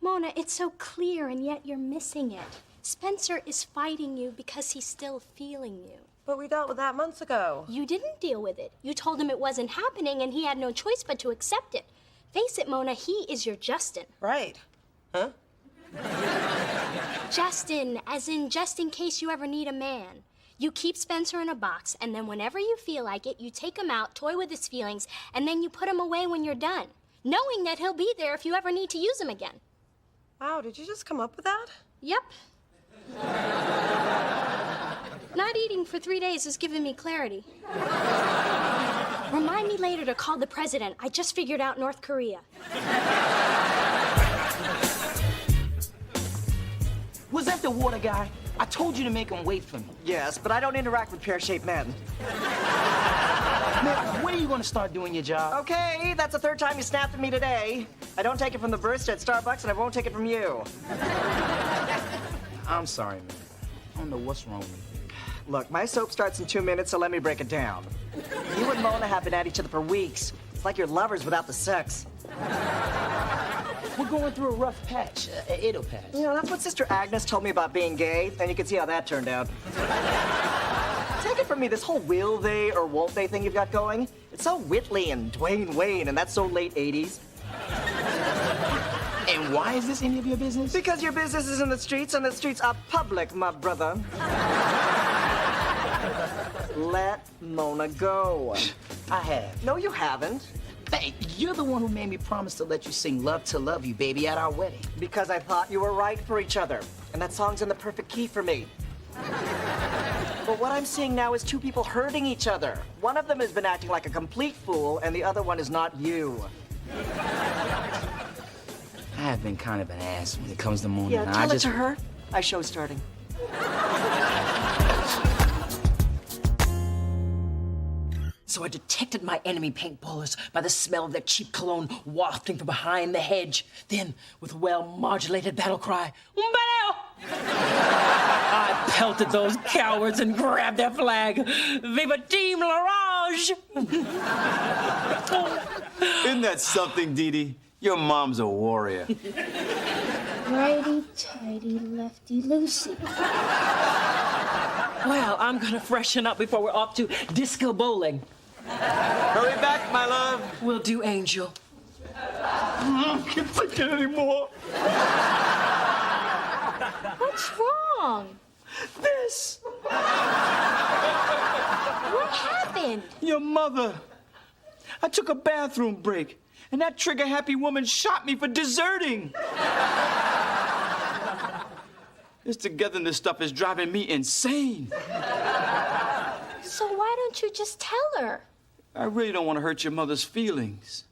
Mona, it's so clear, and yet you're missing it. Spencer is fighting you because he's still feeling you. But we dealt with that months ago. You didn't deal with it. You told him it wasn't happening, and he had no choice but to accept it. Face it, Mona, he is your Justin. Right. Huh? Justin, as in just in case you ever need a man. You keep Spencer in a box, and then whenever you feel like it, you take him out, toy with his feelings, and then you put him away when you're done, knowing that he'll be there if you ever need to use him again. Wow, did you just come up with that? Yep. Not eating for 3 days has given me clarity. Remind me later to call the president. I just figured out North Korea. Was that the water guy? I told you to make him wait for me. Yes, but I don't interact with pear-shaped men. Man, when are you gonna start doing your job? Okay, that's the third time you snapped at me today. I don't take it from the barista at Starbucks, and I won't take it from you. I'm sorry, man. I don't know what's wrong with you. Look, my soap starts in 2 minutes, so let me break it down. You and Mona have been at each other for weeks. It's like you're lovers without the sex. We're going through a rough patch. It'll pass. You know, that's what Sister Agnes told me about being gay, and you can see how that turned out. Take it from me, this whole will they or won't they thing you've got going, it's so Whitley and Dwayne Wayne, and that's so late 80s. And why is this any of your business? Because your business is in the streets, and the streets are public, my brother. Let Mona go. I have. No, you haven't. Hey, you're the one who made me promise to let you sing Love to Love You, baby, at our wedding. Because I thought you were right for each other. And that song's in the perfect key for me. But what I'm seeing now is two people hurting each other. One of them has been acting like a complete fool, and the other one is not you. I have been kind of an ass when it comes to Mona. Yeah, tell it to her. My show's starting. So I detected my enemy paintballers by the smell of their cheap cologne wafting from behind the hedge. Then, with a well-modulated battle cry, "Umbeleo!" I pelted those cowards and grabbed their flag. Viva Team L'Orange! Isn't that something, Dee Dee? Your mom's a warrior. Righty-tighty, lefty-loosey. Well, I'm gonna freshen up before we're off to disco bowling. Hurry back, my love. Will do, Angel. I can't take it anymore. What's wrong? This. What happened? Your mother. I took a bathroom break, and that trigger-happy woman shot me for deserting. This togetherness stuff is driving me insane. So why don't you just tell her? I really don't want to hurt your mother's feelings.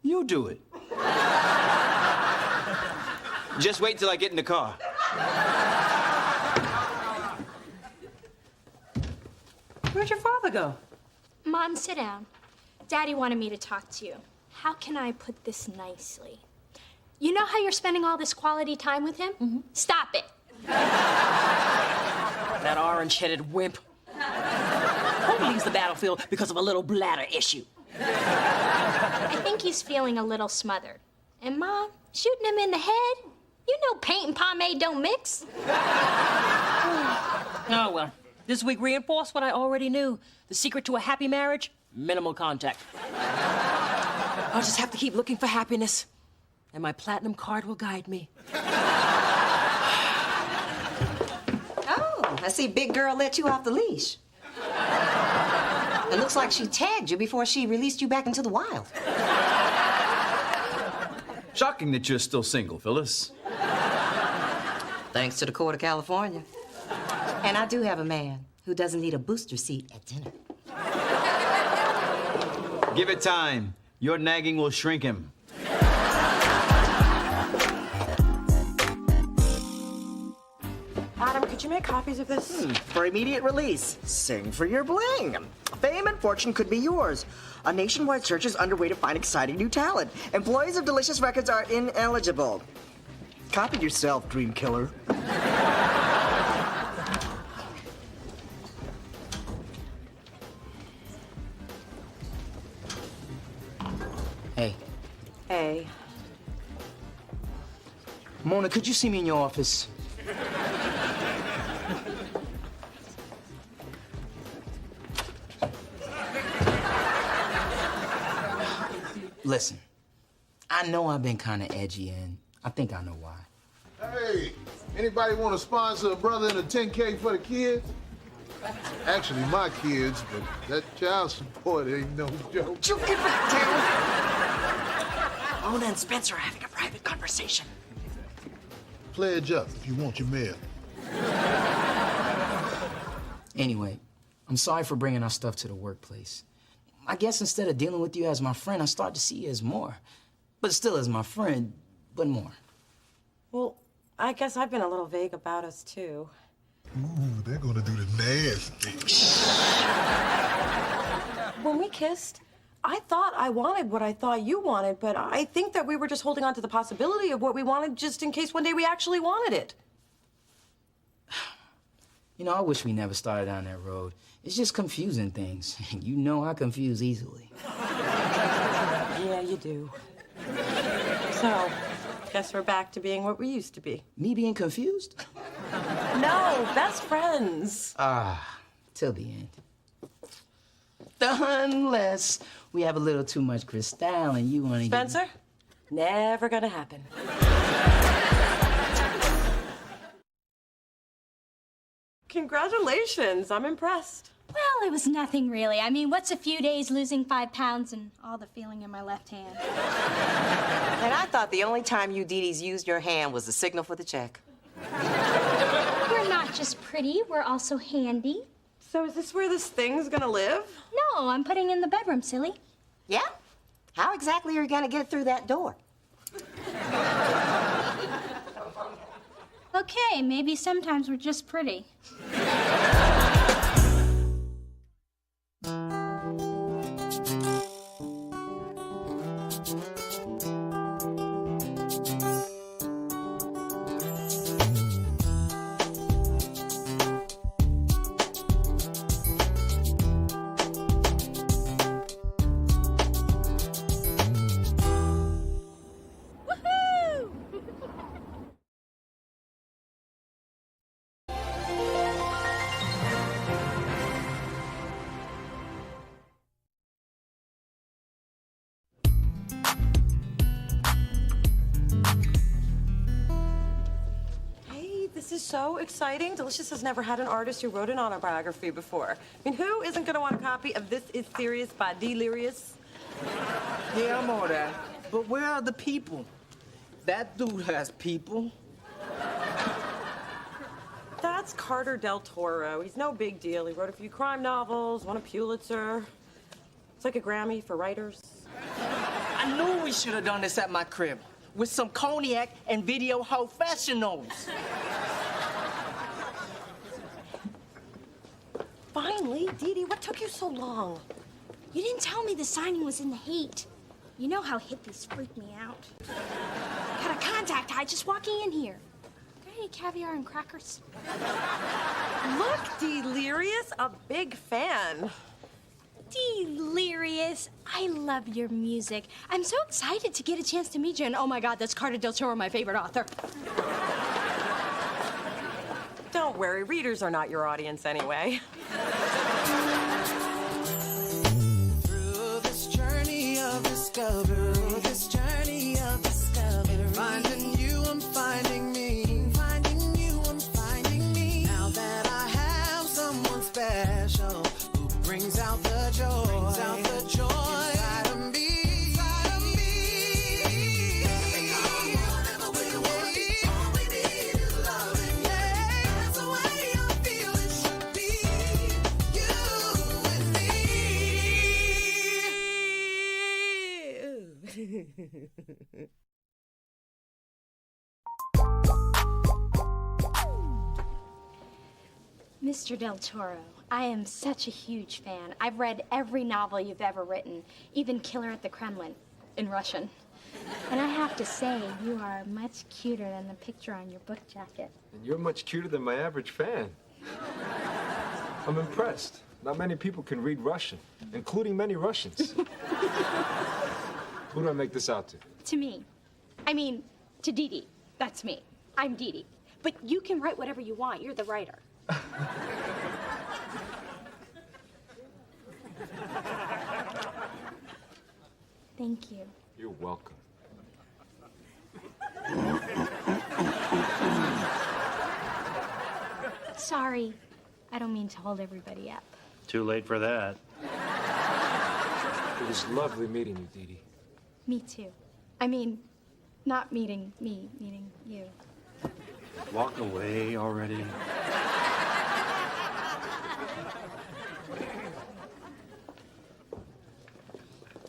You do it. Just wait till I get in the car. Where'd your father go? Mom, sit down. Daddy wanted me to talk to you. How can I put this nicely? You know how you're spending all this quality time with him? Mm-hmm. Stop it. That orange-headed wimp. Who leaves the battlefield because of a little bladder issue? I think he's feeling a little smothered. And Mom, shooting him in the head? You know paint and pomade don't mix. Oh, well. This week reinforced what I already knew. The secret to a happy marriage? Minimal contact. I'll just have to keep looking for happiness. And my platinum card will guide me. Oh, I see big girl let you off the leash. It looks like she tagged you before she released you back into the wild. Shocking that you're still single, Phyllis. Thanks to the court of California. And I do have a man who doesn't need a booster seat at dinner. Give it time. Your nagging will shrink him. Adam, could you make copies of this? For immediate release, sing for your bling. Fame and fortune could be yours. A nationwide search is underway to find exciting new talent. Employees of Delicious Records are ineligible. Copy yourself, dream killer. Hey. Hey. Mona, could you see me in your office? Listen, I know I've been kind of edgy, and I think I know why. Hey, anybody want to sponsor a brother in a 10K for the kids? Actually, my kids, but that child support ain't no joke. You get back down. Mona and Spencer are having a private conversation. Pledge up if you want your mail. Anyway, I'm sorry for bringing our stuff to the workplace. I guess instead of dealing with you as my friend, I start to see you as more. But still as my friend, but more. Well, I guess I've been a little vague about us, too. Ooh, they're gonna do the nasty. When we kissed, I thought I wanted what I thought you wanted, but I think that we were just holding on to the possibility of what we wanted just in case one day we actually wanted it. You know, I wish we never started down that road. It's just confusing things. You know I confuse easily. Yeah, you do. So, guess we're back to being what we used to be. Me being confused? No, best friends. Till the end. Unless we have a little too much Cristal and you want to Spencer? Never gonna happen. Congratulations, I'm impressed. Well, it was nothing really. I mean, what's a few days losing 5 pounds and all the feeling in my left hand? And I thought the only time you Dee-Dee's used your hand was the signal for the check. We're not just pretty, we're also handy. So is this where this thing's gonna live? No, I'm putting it in the bedroom, silly. Yeah? How exactly are you gonna get it through that door? Okay, maybe sometimes we're just pretty. This is so exciting. Delicious has never had an artist who wrote an autobiography before. I mean, who isn't gonna want a copy of This Is Serious by Delirious? Yeah, I'm all that. But where are the people? That dude has people. That's Carter Del Toro. He's no big deal. He wrote a few crime novels, won a Pulitzer. It's like a Grammy for writers. I knew we should have done this at my crib with some cognac and video professionals. Finally, Dee-Dee, what took you so long? You didn't tell me the signing was in the hate. You know how hippies freak me out. Got a contact high just walking in here. Got any caviar and crackers? Look, Delirious, a big fan. Delirious. I love your music. I'm so excited to get a chance to meet you. And oh my God, that's Carter Del Toro, my favorite author. Don't worry, readers are not your audience anyway. Through this journey of discovery, finding you, I'm finding me. Finding you, I'm finding me. Now that I have someone special who brings out the joy. Brings out the joy inside of me. Inside of me. Whatever we want, all we need is loving. Yeah, that's the way I feel it should be. You and me. Mr. Del Toro, I am such a huge fan. I've read every novel you've ever written, even Killer at the Kremlin, in Russian. And I have to say, you are much cuter than the picture on your book jacket. And you're much cuter than my average fan. I'm impressed. Not many people can read Russian, including many Russians. Who do I make this out to? To me. I mean, to Dee Dee. That's me. I'm Dee Dee. But you can write whatever you want. You're the writer. Thank you. You're welcome. Sorry. I don't mean to hold everybody up. Too late for that. It was lovely meeting you, Dee Dee. Me too. I mean, not meeting me, meeting you. Walk away already.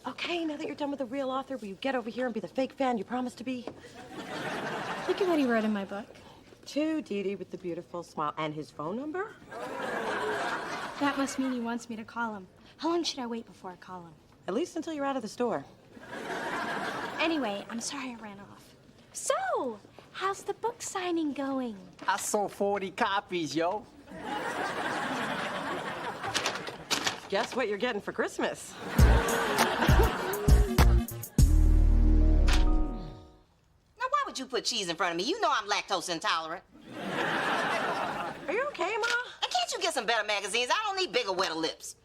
Okay, now that you're done with the real author, will you get over here and be the fake fan you promised to be? Look at what he wrote in my book. To Dee Dee with the beautiful smile and his phone number? That must mean he wants me to call him. How long should I wait before I call him? At least until you're out of the store. Anyway, I'm sorry I ran off. So, how's the book signing going? I sold 40 copies, yo. Guess what you're getting for Christmas? Now, why would you put cheese in front of me? You know I'm lactose intolerant. Are you okay, Ma? And can't you get some better magazines? I don't need bigger, wetter lips.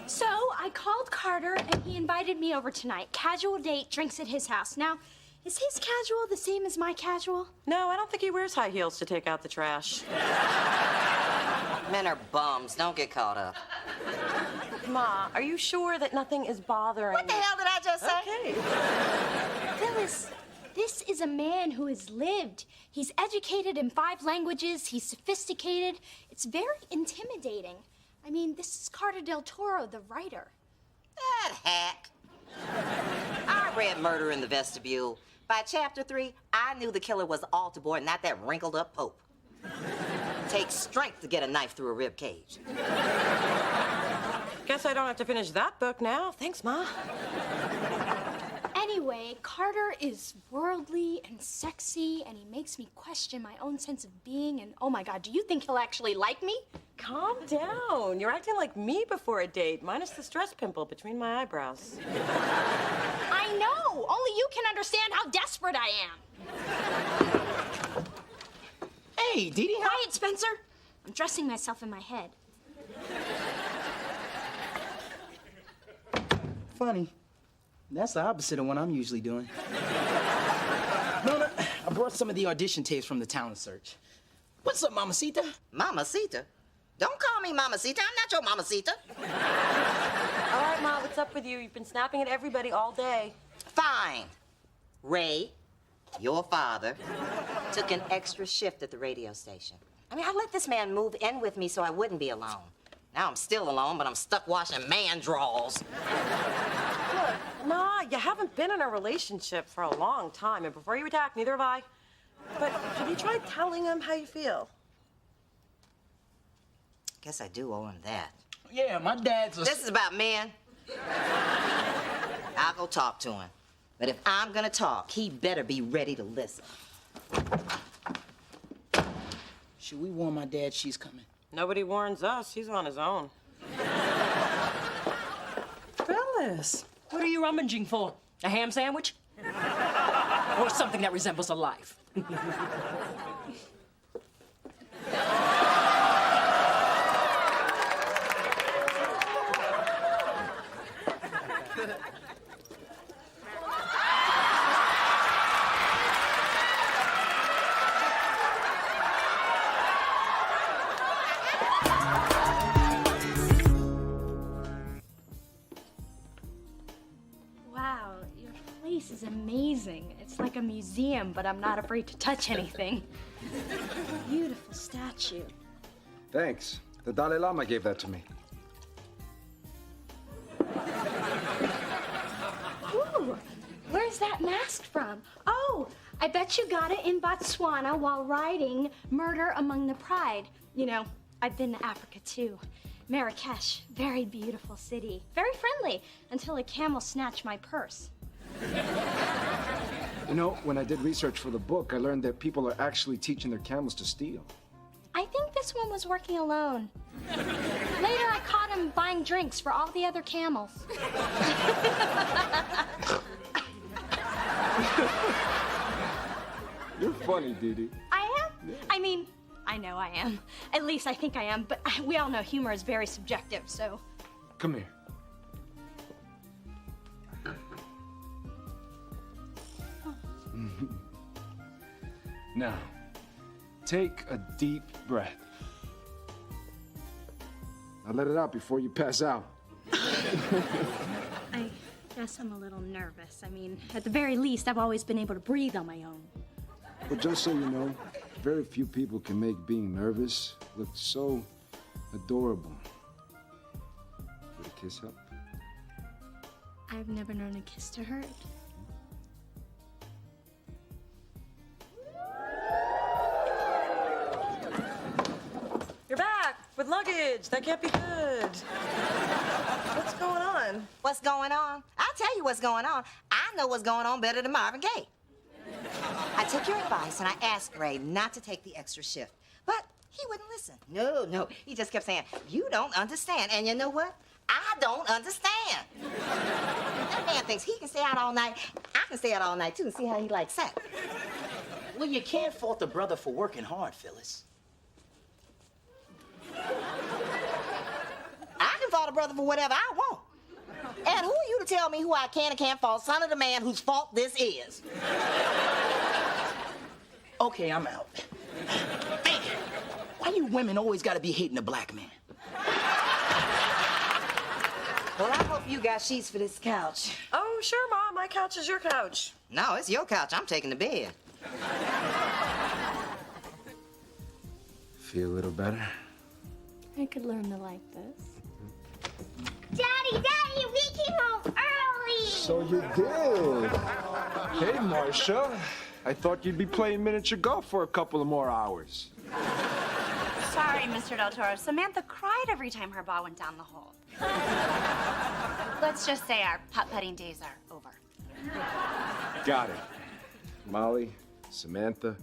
So, I called Carter and he invited me over tonight. Casual date, drinks at his house. Now, is his casual the same as my casual? No, I don't think he wears high heels to take out the trash. Men are bums. Don't get caught up. Ma, are you sure that nothing is bothering What the hell did I just say? Okay. Phyllis, this is a man who has lived. He's educated in 5 languages. He's sophisticated. It's very intimidating. I mean, this is Carter Del Toro, the writer. That hack. I read Murder in the Vestibule. By chapter 3, I knew the killer was the altar boy, not that wrinkled up pope. Takes strength to get a knife through a rib cage. Guess I don't have to finish that book now. Thanks, Ma. Anyway, Carter is worldly and sexy, and he makes me question my own sense of being, and oh my God, do you think he'll actually like me? Calm down. You're acting like me before a date, minus the stress pimple between my eyebrows. I know! Only you can understand how desperate I am. Hey, Dee Dee, how... Quiet, Spencer. I'm dressing myself in my head. Funny. That's the opposite of what I'm usually doing. No, I brought some of the audition tapes from the talent search. What's up, Mamacita? Mamacita? Don't call me Mamacita. I'm not your Mamacita. All right, Ma, what's up with you? You've been snapping at everybody all day. Fine. Ray, your father, took an extra shift at the radio station. I mean, I let this man move in with me so I wouldn't be alone. Now I'm still alone, but I'm stuck washing man drawers. Look, Ma, you haven't been in a relationship for a long time, and before you attack, neither have I. But have you tried telling him how you feel? Guess I do owe him that. Yeah, my dad's a... This is about men. I'll go talk to him. But if I'm gonna talk, he better be ready to listen. Should we warn my dad she's coming? Nobody warns us. He's on his own. Phyllis, what are you rummaging for? A ham sandwich? Or something that resembles a life? a museum, but I'm not afraid to touch anything. Beautiful statue. Thanks. The Dalai Lama gave that to me. Ooh, where's that mask from? Oh, I bet you got it in Botswana while riding Murder Among the Pride. You know, I've been to Africa too. Marrakesh, very beautiful city. Very friendly, until a camel snatched my purse. You know, when I did research for the book, I learned that people are actually teaching their camels to steal. I think this one was working alone. Later, I caught him buying drinks for all the other camels. You're funny, Dee Dee. I am? I mean, I know I am. At least I think I am, but we all know humor is very subjective, so... Come here. Now, take a deep breath. Now let it out before you pass out. I guess I'm a little nervous. I mean, at the very least, I've always been able to breathe on my own. But just so you know, very few people can make being nervous look so adorable. Would a kiss help? I've never known a kiss to hurt. You're back with luggage. That can't be good. What's going on? What's going on? I'll tell you what's going on. I know what's going on better than Marvin Gaye. I took your advice and I asked Ray not to take the extra shift, but he wouldn't listen. No. He just kept saying, "You don't understand." And you know what? I don't understand. That man thinks he can stay out all night. I can stay out all night too and see how he likes that. Well, you can't fault the brother for working hard, Phyllis. I can fault a brother for whatever I want. And who are you to tell me who I can and can't fault, son of the man whose fault this is? Okay, I'm out. Man, why you women always gotta be hating a black man? Well, I hope you got sheets for this couch. Oh, sure, Mom. My couch is your couch. No, it's your couch. I'm taking the bed. Feel a little better? I could learn to like this. Daddy, we came home early! So you did. Hey, Marcia. I thought you'd be playing miniature golf for a couple of more hours. Sorry, Mr. Del Toro. Samantha cried every time her ball went down the hole. Let's just say our putt-putting days are over. Got it. Molly, Samantha,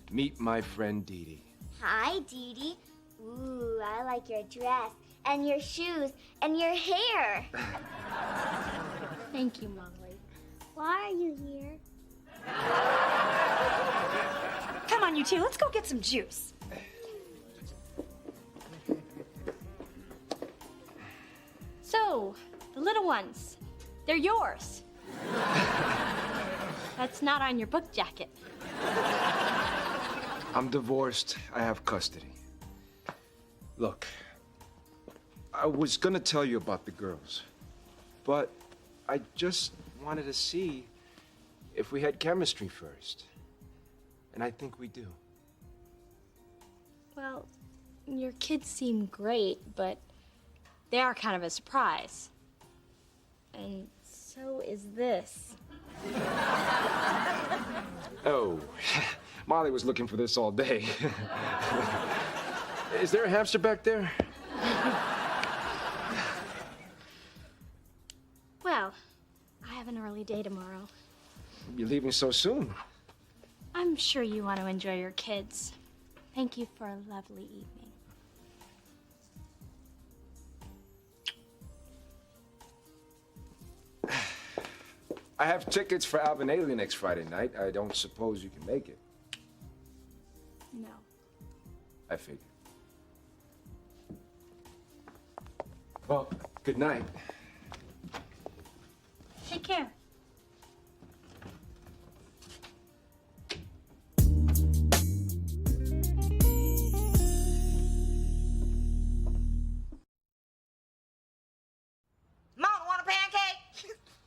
meet my friend Dee Dee. Hi, Dee Dee. Ooh, I like your dress and your shoes and your hair. Thank you, Molly. Why are you here? Come on, you two. Let's go get some juice. So, the little ones, they're yours. That's not on your book jacket. I'm divorced. I have custody. Look, I was gonna tell you about the girls, but I just wanted to see if we had chemistry first. And I think we do. Well, your kids seem great, but they are kind of a surprise. And so is this. Oh, Molly was looking for this all day. Is there a hamster back there? Well, I have an early day tomorrow. You're leaving so soon. I'm sure you want to enjoy your kids. Thank you for a lovely evening. I have tickets for Alvin Ailey next Friday night. I don't suppose you can make it. No. I figured. Well, good night. Take care. Mona, want a pancake?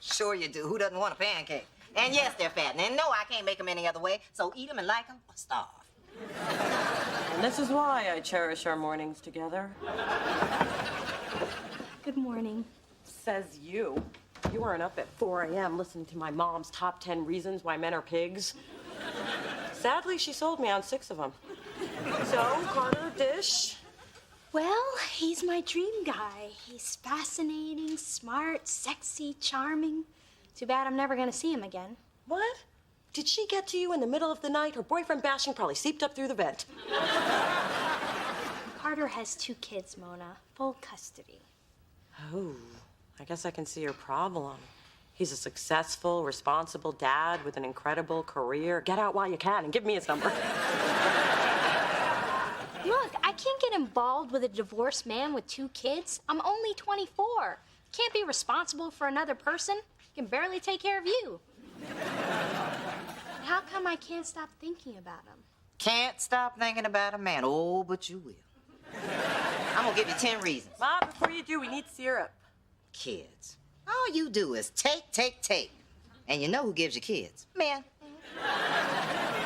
Sure you do. Who doesn't want a pancake? And yes, they're fat. And no, I can't make them any other way. So eat them and like them or starve. And this is why I cherish our mornings together. Good morning. Says you. You weren't up at 4 a.m. listening to my mom's top 10 reasons why men are pigs. Sadly, she sold me on 6 of them. So, Carter, dish. Well, he's my dream guy. He's fascinating, smart, sexy, charming. Too bad I'm never gonna see him again. What? Did she get to you in the middle of the night? Her boyfriend bashing probably seeped up through the vent. Carter has 2 kids, Mona. Full custody. Oh, I guess I can see your problem. He's a successful, responsible dad with an incredible career. Get out while you can and give me his number. Look, I can't get involved with a divorced man with 2 kids. I'm only 24. Can't be responsible for another person. Can barely take care of you. How come I can't stop thinking about him? Can't stop thinking about a man. Oh, but you will. I'm gonna give you 10 reasons. Mom, before you do, we need syrup. Kids. All you do is take. And you know who gives you kids? Men.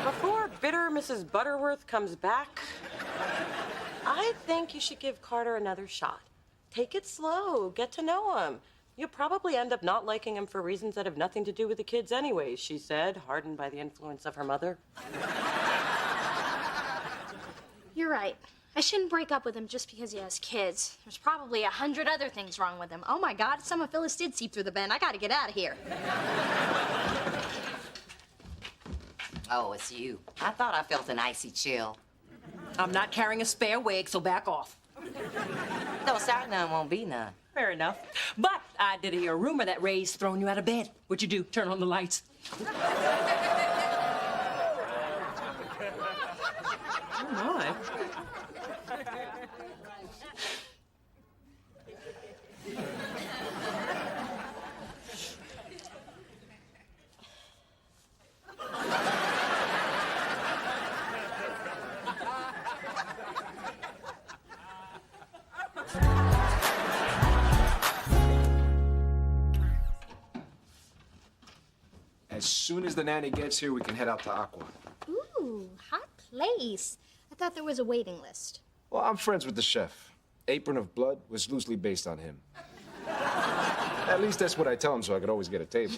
Before bitter Mrs. Butterworth comes back, I think you should give Carter another shot. Take it slow. Get to know him. You'll probably end up not liking him for reasons that have nothing to do with the kids anyways, she said, hardened by the influence of her mother. You're right. I shouldn't break up with him just because he has kids. There's probably 100 other things wrong with him. Oh my God, some of Phyllis did seep through the vent. I gotta get out of here. Oh, it's you. I thought I felt an icy chill. I'm not carrying a spare wig, so back off. Don't start none, won't be none. Fair enough. But I did hear a rumor that Ray's thrown you out of bed. What'd you do? Turn on the lights? Oh, my. As soon as the nanny gets here, we can head out to Aqua. Ooh, hot place. I thought there was a waiting list. Well, I'm friends with the chef. Apron of Blood was loosely based on him. At least that's what I tell him, so I could always get a table.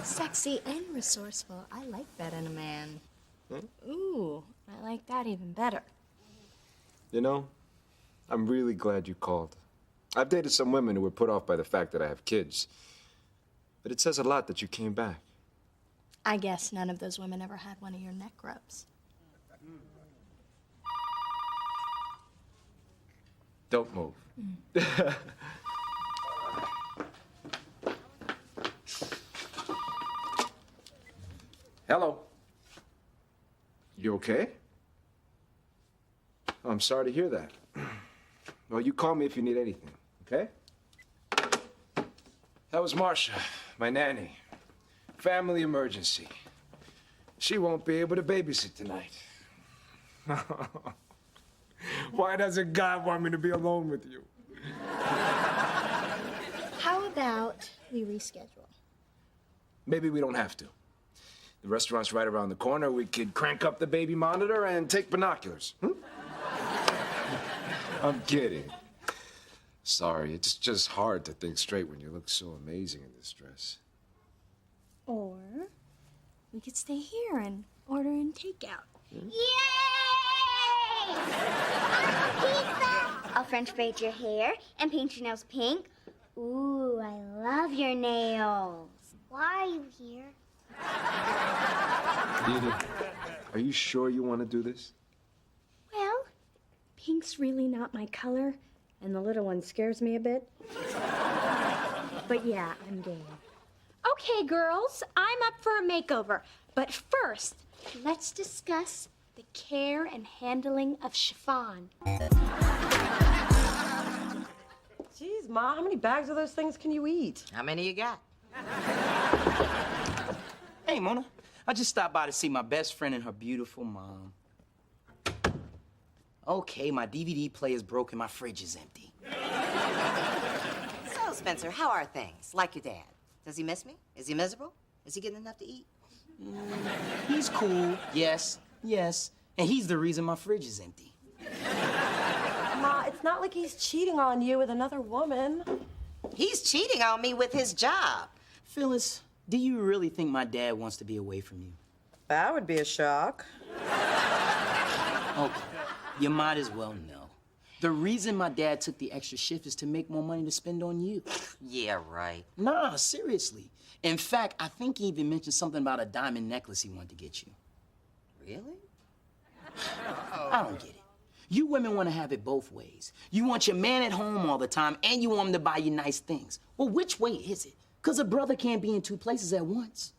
Sexy and resourceful. I like that in a man. Hmm? Ooh, I like that even better. You know, I'm really glad you called. I've dated some women who were put off by the fact that I have kids. But it says a lot that you came back. I guess none of those women ever had one of your neck rubs. Don't move. Hello. You okay? Oh, I'm sorry to hear that. Well, you call me if you need anything, okay? That was Marcia, my nanny. Family emergency. She won't be able to babysit tonight. Why doesn't God want me to be alone with you? How about we reschedule? Maybe we don't have to. The restaurant's right around the corner. We could crank up the baby monitor and take binoculars. I'm kidding. Sorry, it's just hard to think straight when you look so amazing in this dress. Or we could stay here and order in takeout. Yay! I'll French braid your hair and paint your nails pink. Ooh, I love your nails. Why are you here? Edith, are you sure you want to do this? Well, pink's really not my color, and the little one scares me a bit. But yeah, I'm game. Okay, girls, I'm up for a makeover. But first, let's discuss the care and handling of chiffon. Jeez, Ma, how many bags of those things can you eat? How many you got? Hey, Mona. I just stopped by to see my best friend and her beautiful mom. Okay, my DVD player's broken, my fridge is empty. So, Spencer, how are things? Like your dad? Does he miss me? Is he miserable? Is he getting enough to eat? He's cool, yes. And he's the reason my fridge is empty. Ma, it's not like he's cheating on you with another woman. He's cheating on me with his job. Phyllis, do you really think my dad wants to be away from you? That would be a shock. Okay, you might as well know. The reason my dad took the extra shift is to make more money to spend on you. Yeah, right. Nah, seriously. In fact, I think he even mentioned something about a diamond necklace he wanted to get you. Really? I don't get it. You women want to have it both ways. You want your man at home all the time, and you want him to buy you nice things. Well, which way is it? Because a brother can't be in two places at once.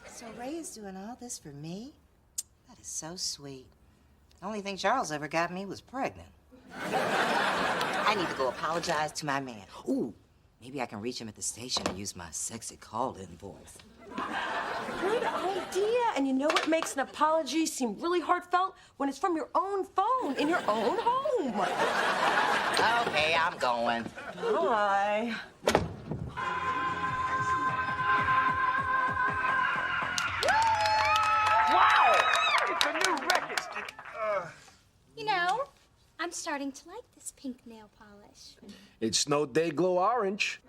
So Ray is doing all this for me? That is so sweet. The only thing Charles ever got me was pregnant. I need to go apologize to my man. Ooh, maybe I can reach him at the station and use my sexy call-in voice. Good idea. And you know what makes an apology seem really heartfelt? When it's from your own phone in your own home. Okay, I'm going. Bye. Wow! It's a new record. You know, I'm starting to like this pink nail polish. It's no day glow orange.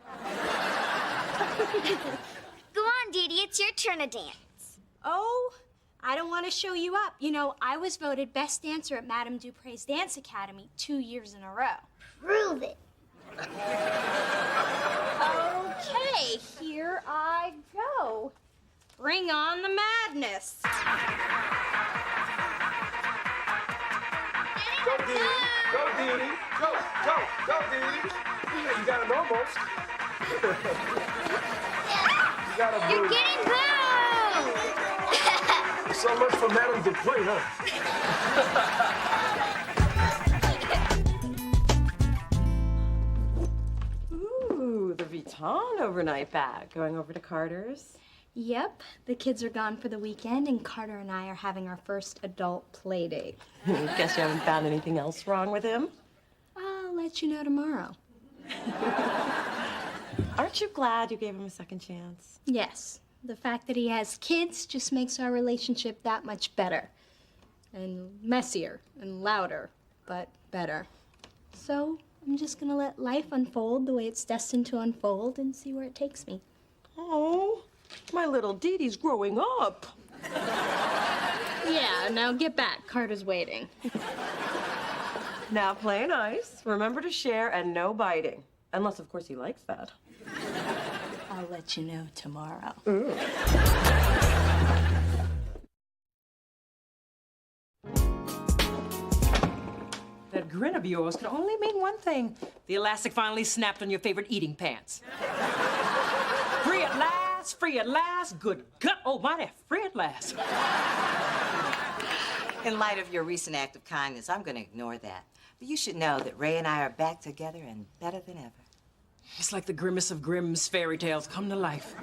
Go on, Dee Dee. It's your turn to dance. Oh, I don't want to show you up. You know, I was voted best dancer at Madame Dupre's Dance Academy 2 years in a row. Prove it. Okay, here I go. Bring on the madness. Go, Dee. Go, Dee. Go, Dee. Hey, you got it almost. You got a You're getting booed! So much for Madame Dupre, huh? Ooh, the Vuitton overnight bag. Going over to Carter's. Yep, the kids are gone for the weekend, and Carter and I are having our first adult play date. Guess you haven't found anything else wrong with him? I'll let you know tomorrow. Aren't you glad you gave him a second chance? Yes, the fact that he has kids just makes our relationship that much better. And messier and louder, but better. So I'm just gonna let life unfold the way it's destined to unfold and see where it takes me. Oh, my little Dee Dee's growing up. Yeah, now get back. Carter's waiting. Now play nice. Remember to share and no biting. Unless, of course, he likes that. I'll let you know tomorrow. Ooh. That grin of yours can only mean one thing. The elastic finally snapped on your favorite eating pants. Free at last, free at last. Good gut almighty, free at last. In light of your recent act of kindness, I'm going to ignore that. But you should know that Ray and I are back together and better than ever. It's like the grimmest of Grimm's fairy tales come to life.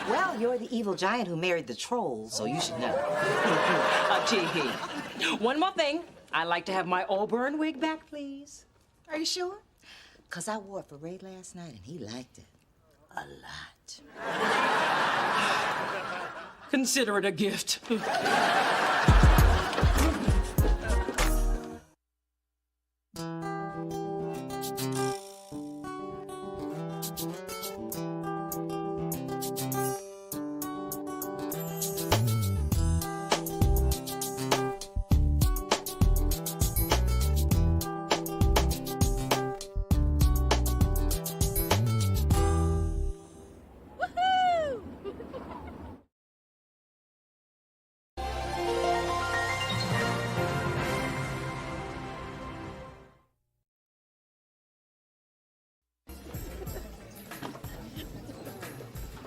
Well, you're the evil giant who married the troll, so you should know. Gee. One more thing. I'd like to have my auburn wig back, please. Are you sure? Because I wore it for Ray last night, and he liked it a lot. Consider it a gift.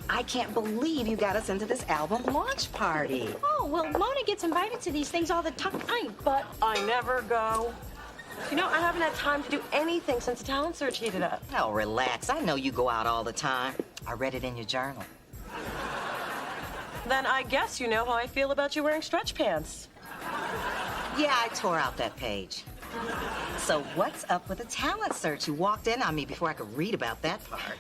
I can't believe you got us into this album launch party. Oh, well, Mona gets invited to these things all the time, But I never go. You know, I haven't had time to do anything since the talent search heated up. Oh, relax. I know you go out all the time. I read it in your journal. Then I guess you know how I feel about you wearing stretch pants. Yeah, I tore out that page. So what's up with the talent search? You walked in on me before I could read about that part.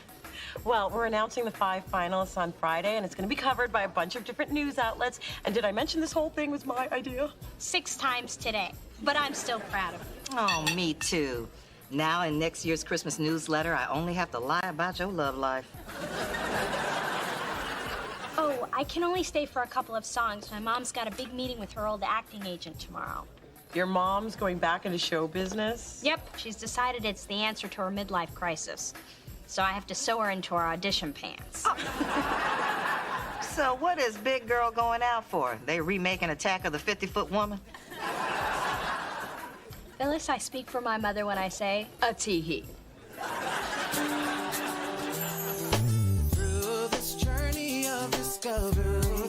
Well, we're announcing the 5 finalists on Friday, and it's going to be covered by a bunch of different news outlets. And did I mention this whole thing was my idea? 6 times today, but I'm still proud of it. Oh, me too. Now in next year's Christmas newsletter, I only have to lie about your love life. Oh, I can only stay for a couple of songs. My mom's got a big meeting with her old acting agent tomorrow. Your mom's going back into show business? Yep, she's decided it's the answer to her midlife crisis. So I have to sew her into her audition pants. So what is Big Girl going out for? They remaking Attack of the 50-Foot Woman? Phyllis, I speak for my mother when I say, a tee-hee. Through this journey of discovery,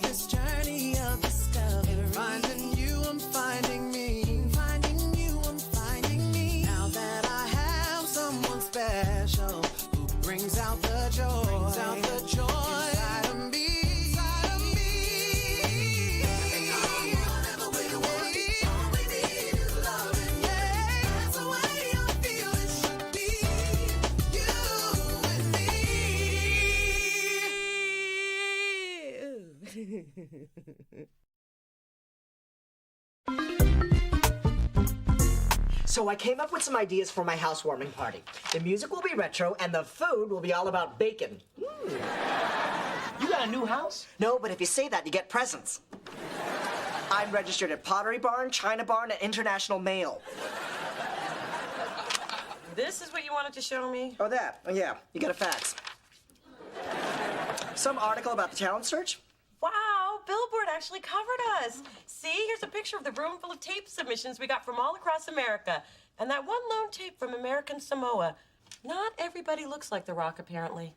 finding you, I'm finding me, finding you, I'm finding me. Now that I have someone special who brings out the joy, inside of me. So I came up with some ideas for my housewarming party. The music will be retro, and the food will be all about bacon. You got a new house? No, but if you say that, you get presents. I'm registered at Pottery Barn, China Barn, and International Mail. This is what you wanted to show me? Oh, that. Oh, yeah. You got a fax. Some article about the talent search? Wow, Billboard actually covered us. See, here's a picture of the room full of tape submissions we got from all across America. And that one lone tape from American Samoa. Not everybody looks like The Rock, apparently.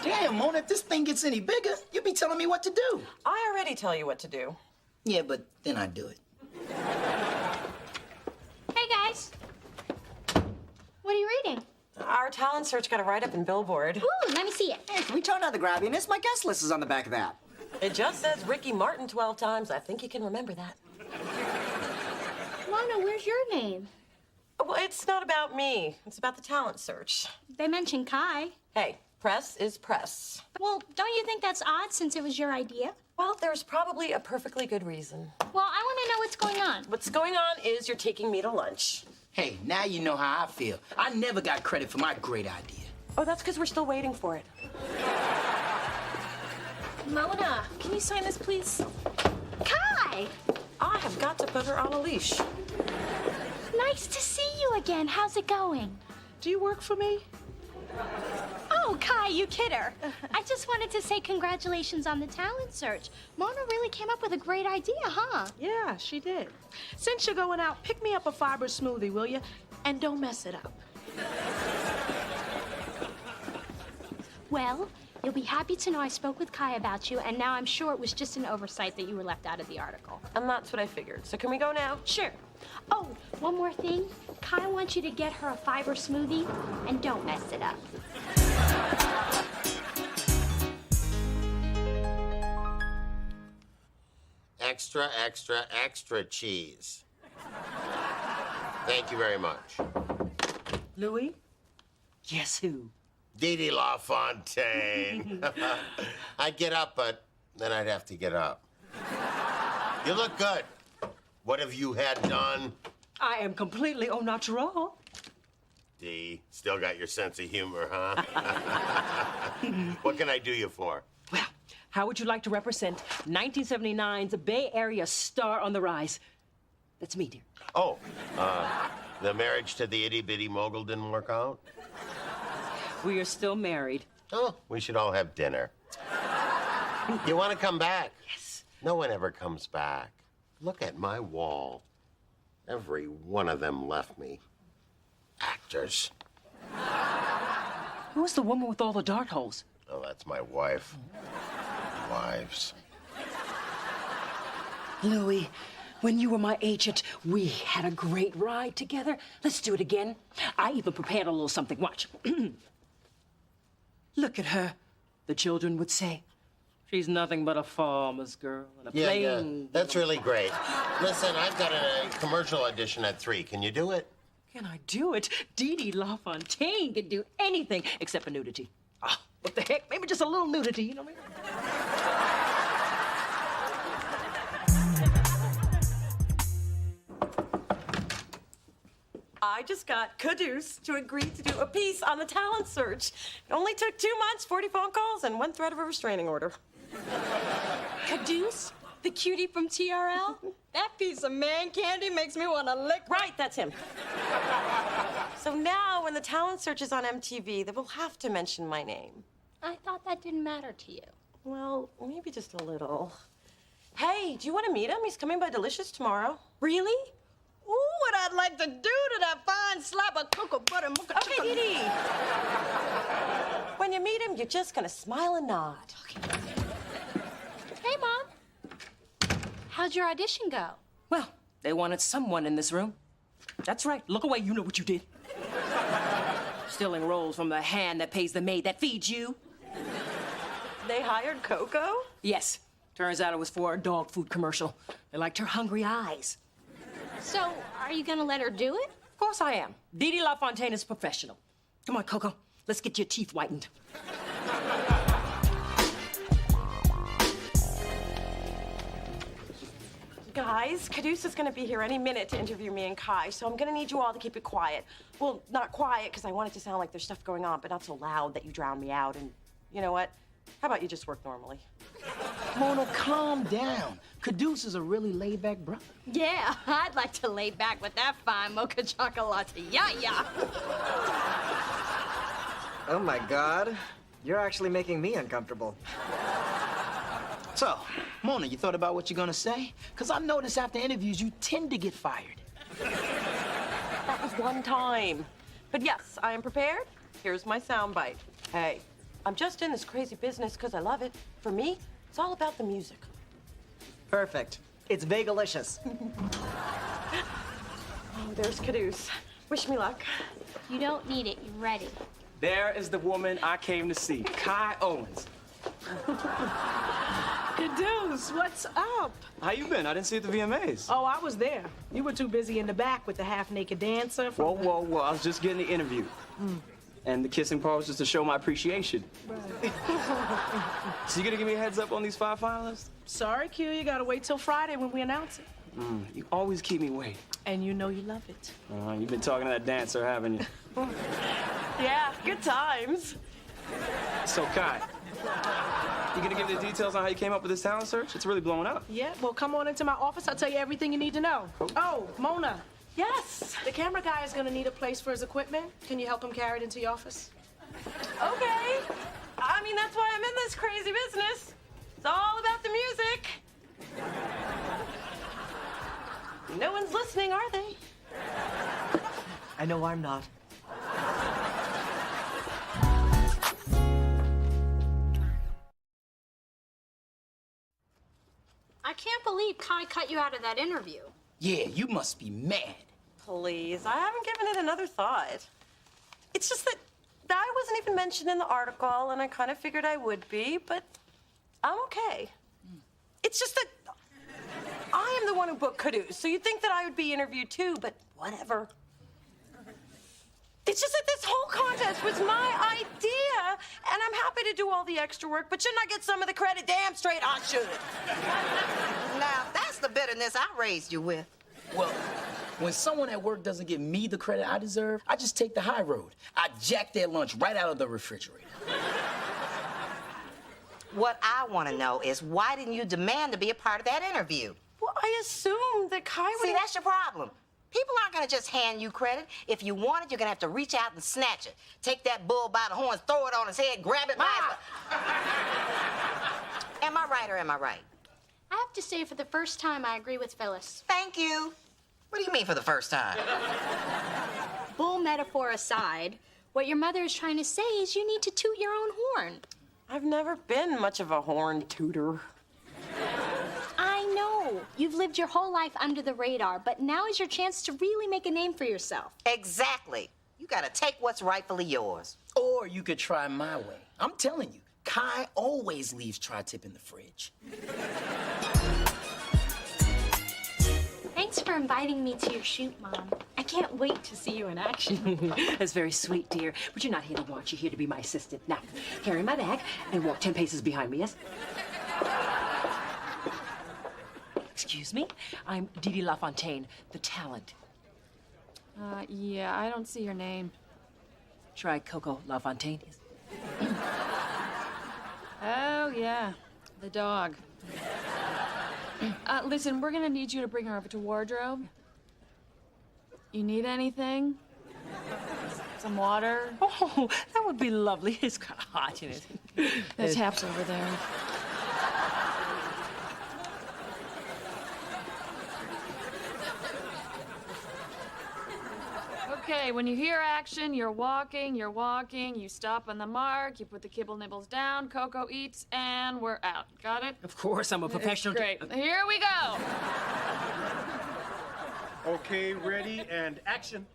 Damn, Mona, if this thing gets any bigger, you'll be telling me what to do. I already tell you what to do. Yeah, but then I do it. Hey, guys. What are you reading? Our talent search got a write-up in Billboard. Ooh, let me see it. Hey, can we tone down the grabbiness? My guest list is on the back of that. It just says Ricky Martin 12 times. I think you can remember that. Lana, where's your name? Well, it's not about me. It's about the talent search. They mentioned Kai. Hey, press is press. Well, don't you think that's odd since it was your idea? Well, there's probably a perfectly good reason. Well, I want to know what's going on. What's going on is you're taking me to lunch. Hey, now you know how I feel. I never got credit for my great idea. Oh, that's because we're still waiting for it. Mona, can you sign this, please? Kai! I have got to put her on a leash. Nice to see you again. How's it going? Do you work for me? Oh, Kai, you kidder. I just wanted to say congratulations on the talent search. Mona really came up with a great idea, huh? Yeah, she did. Since you're going out, pick me up a fiber smoothie, will you? And don't mess it up. Well, you'll be happy to know I spoke with Kai about you, and now I'm sure it was just an oversight that you were left out of the article. And that's what I figured. So can we go now? Sure. Oh, one more thing. Kai wants you to get her a fiber smoothie, and don't mess it up. Extra, extra, extra cheese. Thank you very much. Louis? Guess who? Dee Dee LaFontaine. I'd get up, but then I'd have to get up. You look good. What have you had done? I am completely au naturel. Dee, still got your sense of humor, huh? What can I do you for? Well, how would you like to represent 1979's Bay Area star on the rise? That's me, dear. Oh, the marriage to the itty-bitty mogul didn't work out? We are still married. Oh, we should all have dinner. You want to come back? Yes. No one ever comes back. Look at my wall. Every one of them left me. Actors. Who's the woman with all the dart holes? Oh, that's my wife. Wives. Louis, when you were my agent, we had a great ride together. Let's do it again. I even prepared a little something. Watch. Look at her, the children would say. She's nothing but a farmer's girl and a plain... That's really great. Listen, I've got a commercial audition at 3. Can you do it? Can I do it? Dee Dee LaFontaine can do anything except for nudity. Oh, what the heck? Maybe just a little nudity, you know what I mean? I just got Caduce to agree to do a piece on the talent search. It only took 2 months, 40 phone calls, and 1 threat of a restraining order. Caduce? The cutie from TRL? That piece of man candy makes me want to lick. Right, that's him. So now, when the talent search is on MTV, they will have to mention my name. I thought that didn't matter to you. Well, maybe just a little. Hey, do you want to meet him? He's coming by Delicious tomorrow. Really? Ooh, what I'd like to do to that fine slab of cocoa butter mocha. Okay, Dee Dee. When you meet him, you're just gonna smile and nod. Okay. Hey, Mom. How'd your audition go? Well, they wanted someone in this room. That's right. Look away. You know what you did. Stealing rolls from the hand that pays the maid that feeds you. They hired Coco? Yes. Turns out it was for a dog food commercial. They liked her hungry eyes. So, are you gonna let her do it? Of course I am. Dee Dee LaFontaine is professional. Come on, Coco. Let's get your teeth whitened. Guys, Caduce is gonna be here any minute to interview me and Kai, so I'm gonna need you all to keep it quiet. Well, not quiet, because I want it to sound like there's stuff going on, but not so loud that you drown me out. And you know what? How about you just work normally? Mona, calm down. Caduce is a really laid-back brother. Yeah, I'd like to lay back with that fine mocha chocolate. Yeah. Oh my God. You're actually making me uncomfortable. So, Mona, you thought about what you're gonna say? Because I noticed after interviews, you tend to get fired. That was one time. But yes, I am prepared. Here's my soundbite. Hey, I'm just in this crazy business because I love it. For me, it's all about the music. Perfect. It's Vegalicious. Oh, there's Caduce. Wish me luck. You don't need it. You're ready. There is the woman I came to see, Kai Owens. Caduce, what's up? How you been? I didn't see you at the VMAs. Oh, I was there. You were too busy in the back with the half-naked dancer. Whoa. I was just getting the interview. And the kissing part was just to show my appreciation. Right. So you gonna give me a heads up on these 5 finalists? Sorry, Q, you gotta wait till Friday when we announce it. You always keep me waiting. And you know you love it. You've been talking to that dancer, haven't you? Yeah, good times. So, Kai, you gonna give me the details on how you came up with this talent search? It's really blowing up. Yeah, well, come on into my office. I'll tell you everything you need to know. Oh, Mona. Yes? The camera guy is gonna need a place for his equipment. Can you help him carry it into your office? Okay. I mean, that's why I'm in this crazy business. It's all about the music. No one's listening, are they? I know I'm not. I can't believe Kai cut you out of that interview. Yeah, you must be mad. Please, I haven't given it another thought. It's just that I wasn't even mentioned in the article, and I kind of figured I would be, but I'm okay. It's just that I am the one who booked Caduce, so you'd think that I would be interviewed too, but whatever. It's just that this whole contest was my idea, and I'm happy to do all the extra work, but shouldn't I get some of the credit? Damn straight I should. Now, that's the bitterness I raised you with. Well, when someone at work doesn't give me the credit I deserve, I just take the high road. I jack their lunch right out of the refrigerator. What I want to know is why didn't you demand to be a part of that interview? Well, I assumed that Kai would... See, that's your problem. People aren't going to just hand you credit. If you want it, you're going to have to reach out and snatch it. Take that bull by the horns, throw it on his head, grab it by the... Am I right or am I right? I have to say, for the first time, I agree with Phyllis. Thank you. What do you mean for the first time? Bull metaphor aside, what your mother is trying to say is you need to toot your own horn. I've never been much of a horn tooter. I know. You've lived your whole life under the radar, but now is your chance to really make a name for yourself. Exactly. You got to take what's rightfully yours. Or you could try my way. I'm telling you, Kai always leaves tri-tip in the fridge. Thanks for inviting me to your shoot, Mom. I can't wait to see you in action. That's very sweet, dear. But you're not here to watch. You're here to be my assistant. Now, carry my bag and walk 10 paces behind me, yes? Excuse me? I'm Dee Dee LaFontaine, the talent. Yeah, I don't see your name. Try Coco LaFontaine. Oh, yeah, the dog. Listen, we're gonna need you to bring her over to wardrobe. You need anything? Some water? Oh, that would be lovely. It's kind of hot in it. The tap's over there. Okay, when you hear action, you're walking, you stop on the mark, you put the kibble nibbles down, Coco eats, and we're out. Got it? Of course, I'm a professional. Great. Here we go. Okay, ready, and action.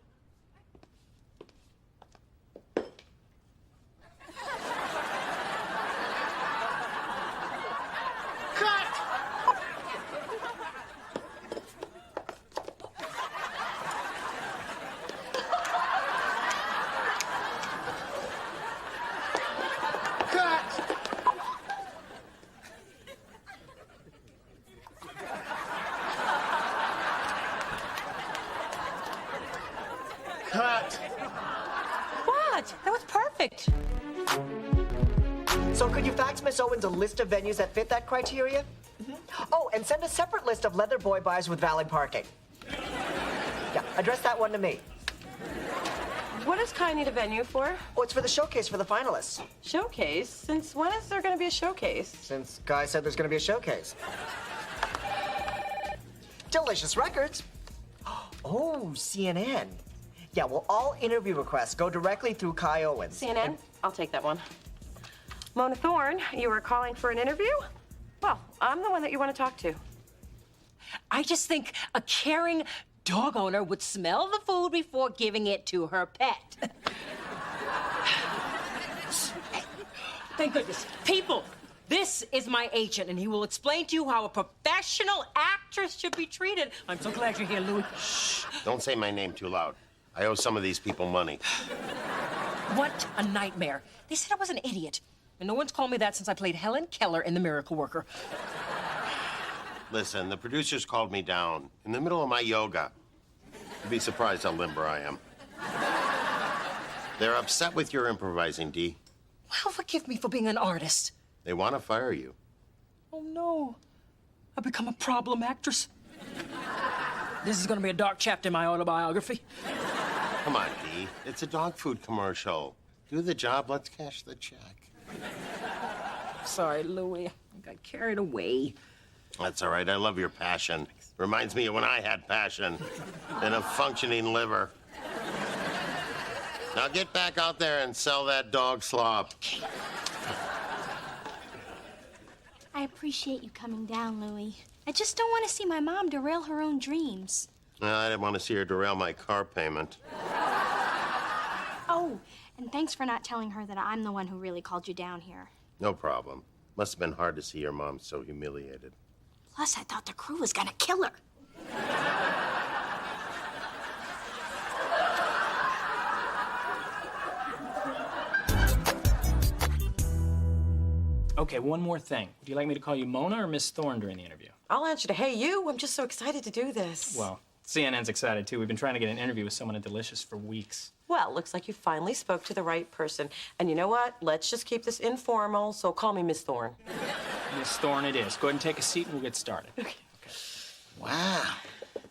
Cut! What? That was perfect. So could you fax Miss Owens a list of venues that fit that criteria? Oh, and send a separate list of leather boy buys with valet parking. Yeah, address that one to me. What does Kai need a venue for? Oh, it's for the showcase for the finalists. Showcase? Since when is there gonna be a showcase? Since Guy said there's gonna be a showcase. Delicious records. Oh, CNN. Yeah, well, all interview requests go directly through Kai Owens. CNN? I'll take that one. Mona Thorne, you were calling for an interview? Well, I'm the one that you want to talk to. I just think a caring dog owner would smell the food before giving it to her pet. Thank goodness. People, this is my agent, and he will explain to you how a professional actress should be treated. I'm so glad you're here, Louis. Shh. Don't say my name too loud. I owe some of these people money. What a nightmare. They said I was an idiot. And no one's called me that since I played Helen Keller in The Miracle Worker. Listen, the producers called me down in the middle of my yoga. You'd be surprised how limber I am. They're upset with your improvising, Dee. Well, forgive me for being an artist. They want to fire you. Oh, no. I've become a problem actress. This is going to be a dark chapter in my autobiography. Come on, Dee. It's a dog food commercial. Do the job, let's cash the check. Sorry, Louis. I got carried away. That's all right. I love your passion. Reminds me of when I had passion and a functioning liver. Now get back out there and sell that dog slop. I appreciate you coming down, Louis. I just don't want to see my mom derail her own dreams. Well, I didn't want to see her derail my car payment. Oh, and thanks for not telling her that I'm the one who really called you down here. No problem. Must have been hard to see your mom so humiliated. Plus, I thought the crew was gonna kill her. Okay, one more thing. Would you like me to call you Mona or Miss Thorne during the interview? I'll answer to hey you. I'm just so excited to do this. Well, CNN's excited too. We've been trying to get an interview with someone at Delicious for weeks. Well, looks like you finally spoke to the right person. And you know what? Let's just keep this informal, so call me Miss Thorne. Miss Thorne it is. Go ahead and take a seat and we'll get started. Okay. Wow.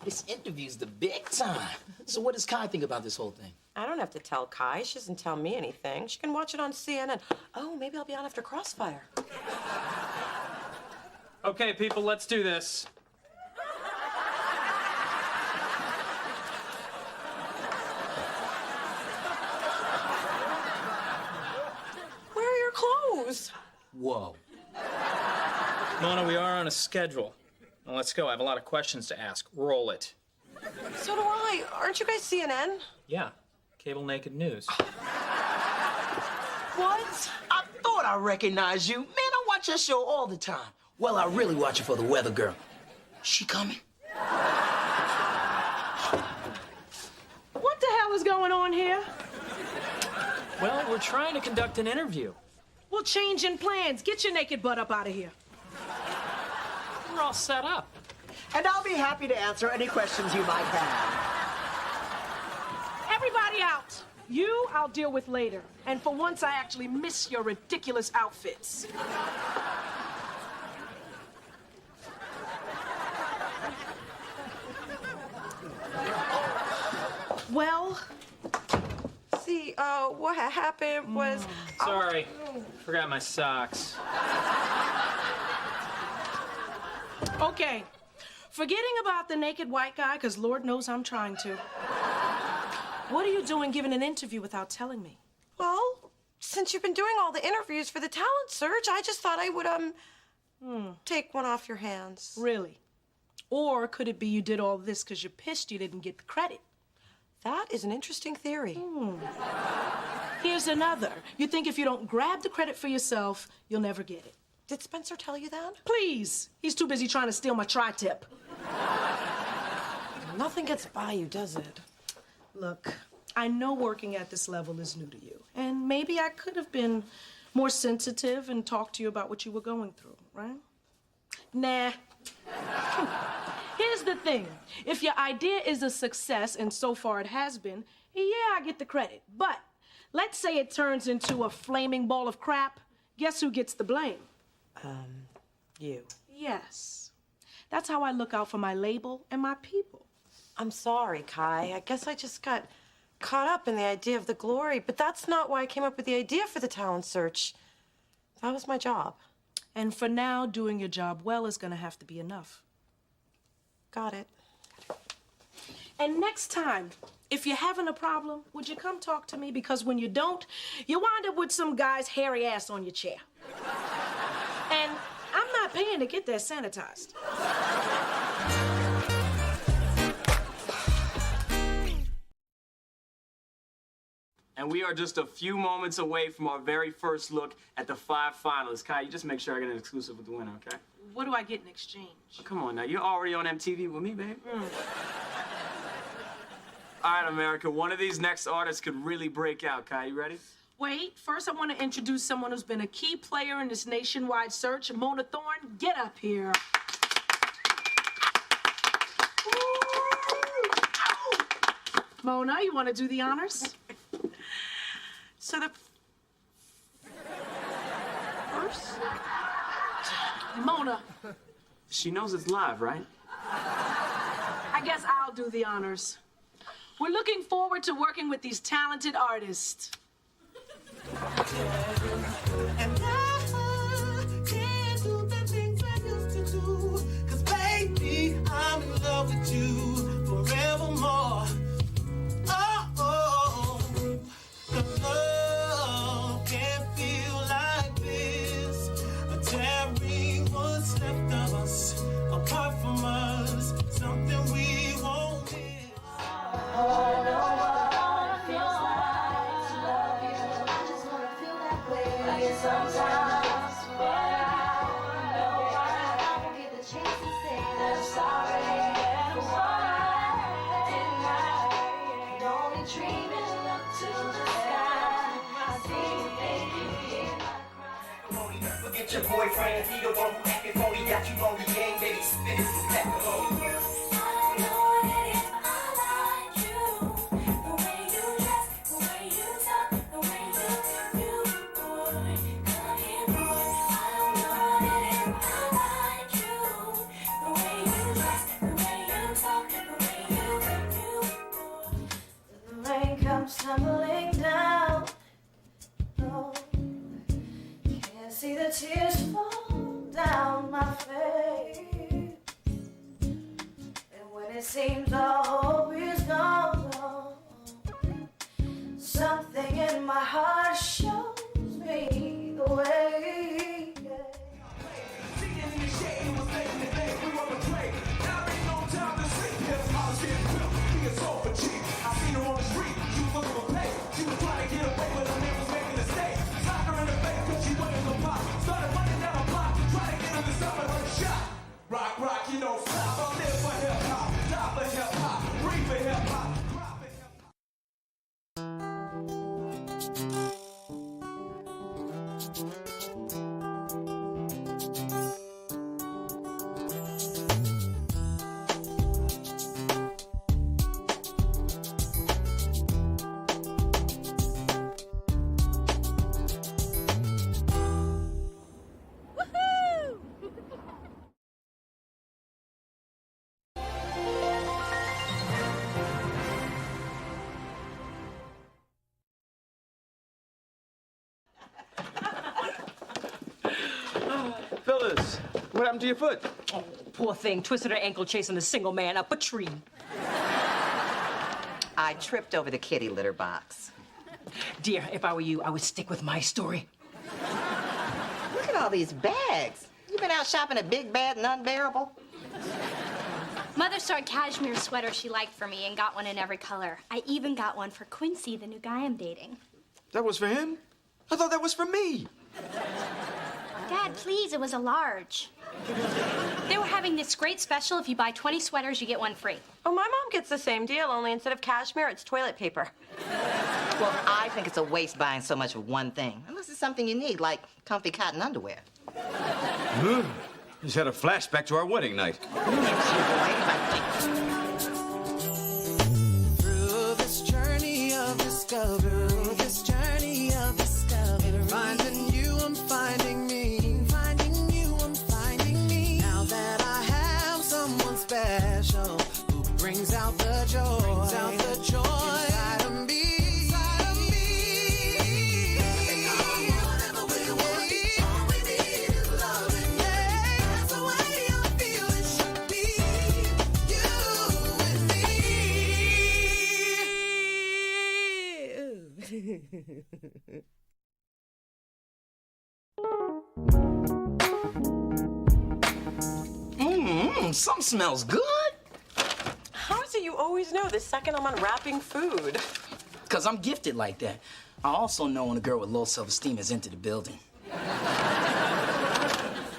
This interview's the big time. So what does Kai think about this whole thing? I don't have to tell Kai. She doesn't tell me anything. She can watch it on CNN. Oh, maybe I'll be on after Crossfire. Okay, people, let's do this. Where are your clothes? Whoa. Mona, we are on a schedule. Now let's go. I have a lot of questions to ask. Roll it. So do I. Aren't you guys CNN? Yeah. Cable Naked News. What? I thought I recognized you. Man, I watch your show all the time. Well, I really watch it for the weather girl. She coming? Well, we're trying to conduct an interview. Well, change in plans. Get your naked butt up out of here. We're all set up. And I'll be happy to answer any questions you might have. Everybody out. You, I'll deal with later. And for once, I actually miss your ridiculous outfits. Well, see, what happened was... Sorry, forgot my socks. okay. Forgetting about the naked white guy, because Lord knows I'm trying to. What are you doing giving an interview without telling me? Well, since you've been doing all the interviews for the talent search, I just thought I would, take one off your hands. Really? Or could it be you did all this because you're pissed you didn't get the credit? That is an interesting theory. Here's another. You think if you don't grab the credit for yourself, you'll never get it. Did Spencer tell you that? Please. He's too busy trying to steal my tri-tip. Nothing gets by you, does it? Look, I know working at this level is new to you. And maybe I could have been more sensitive and talked to you about what you were going through, right? Nah. Here's the thing. If your idea is a success, and so far it has been, yeah, I get the credit. But let's say it turns into a flaming ball of crap. Guess who gets the blame? You. Yes. That's how I look out for my label and my people. I'm sorry, Kai. I guess I just got caught up in the idea of the glory, but that's not why I came up with the idea for the talent search. That was my job. And for now, doing your job well is gonna have to be enough. Got it. And next time, if you're having a problem, would you come talk to me? Because when you don't, you wind up with some guy's hairy ass on your chair. And I'm not paying to get that sanitized. And we are just a few moments away from our very first look at the 5 finalists. Kai, you just make sure I get an exclusive with the winner, okay? What do I get in exchange? Oh, come on now, you're already on MTV with me, babe. All right, America, one of these next artists could really break out. Kai, you ready? Wait, first I want to introduce someone who's been a key player in this nationwide search. Mona Thorne, get up here. Mona, you want to do the honors? So the first? Mona. She knows it's live, right? I guess I'll do the honors. We're looking forward to working with these talented artists. And I can't do the things I used to do. 'Cause baby, I'm in love with you forevermore. Oh, the love can't feel like this. Tearing what's left of us, apart from us, something we won't miss. I know what it feels like to love you. I just wanna feel that way sometimes, but I know I won't get the chance to say that I'm sorry for what I did. Can only dream and look to the sky. I see you, baby, in my cry. Forget your boyfriend, he the one who acted phony, got you on the game, baby, spit it, back the phone. Tumbling down, oh, can't see the tears fall down my face. And when it seems all hope is gone, something in my heart shows me the way. I seen her on the street, she was looking for pay. She was trying to get away, but her man was making a stay. Socked her in the face cause she wasn't gonna pop. Started running down the block to try to get her to stop at her shot. Rock, rock, you don't stop. I live for hip hop, die for hip hop, breathe for hip hop, cry for hip hop. What happened to your foot? Oh, poor thing. Twisted her ankle chasing a single man up a tree. I tripped over the kitty litter box. Dear, if I were you, I would stick with my story. Look at all these bags. You been out shopping at Big Bad and Unbearable? Mother saw a cashmere sweater she liked for me and got one in every color. I even got one for Quincy, the new guy I'm dating. That was for him? I thought that was for me. Dad, please, it was a large. They were having this great special. If you buy 20 sweaters, you get one free. Oh, my mom gets the same deal, only instead of cashmere, it's toilet paper. Well, I think it's a waste buying so much of one thing. Unless it's something you need, like comfy cotton underwear. Just had a flashback to our wedding night. Through this journey of discovery, finding you, I'm finding me. Finding you, I'm finding me. Now that I have someone special who brings out the joy, inside of me. Something smells good. How is it you always know the second I'm unwrapping food? Because I'm gifted like that. I also know when a girl with low self-esteem has entered the building.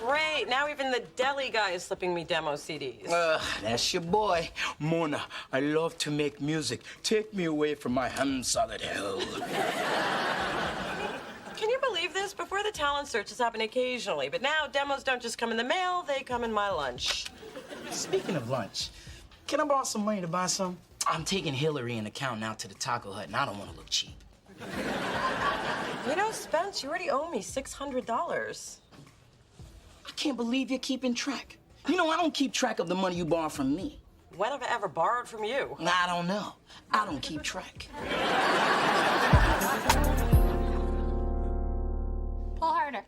Great, now even the deli guy is slipping me demo CDs. That's your boy. Mona, I love to make music. Take me away from my solid hell. Can you believe this? Before the talent searches happen occasionally, but now demos don't just come in the mail, they come in my lunch. Speaking of lunch, can I borrow some money to buy some? I'm taking Hillary and the accountant out to the Taco Hut, and I don't want to look cheap. You know, Spence, you already owe me $600. I can't believe you're keeping track. You know, I don't keep track of the money you borrow from me. When have I ever borrowed from you? I don't know. I don't keep track. Pull harder.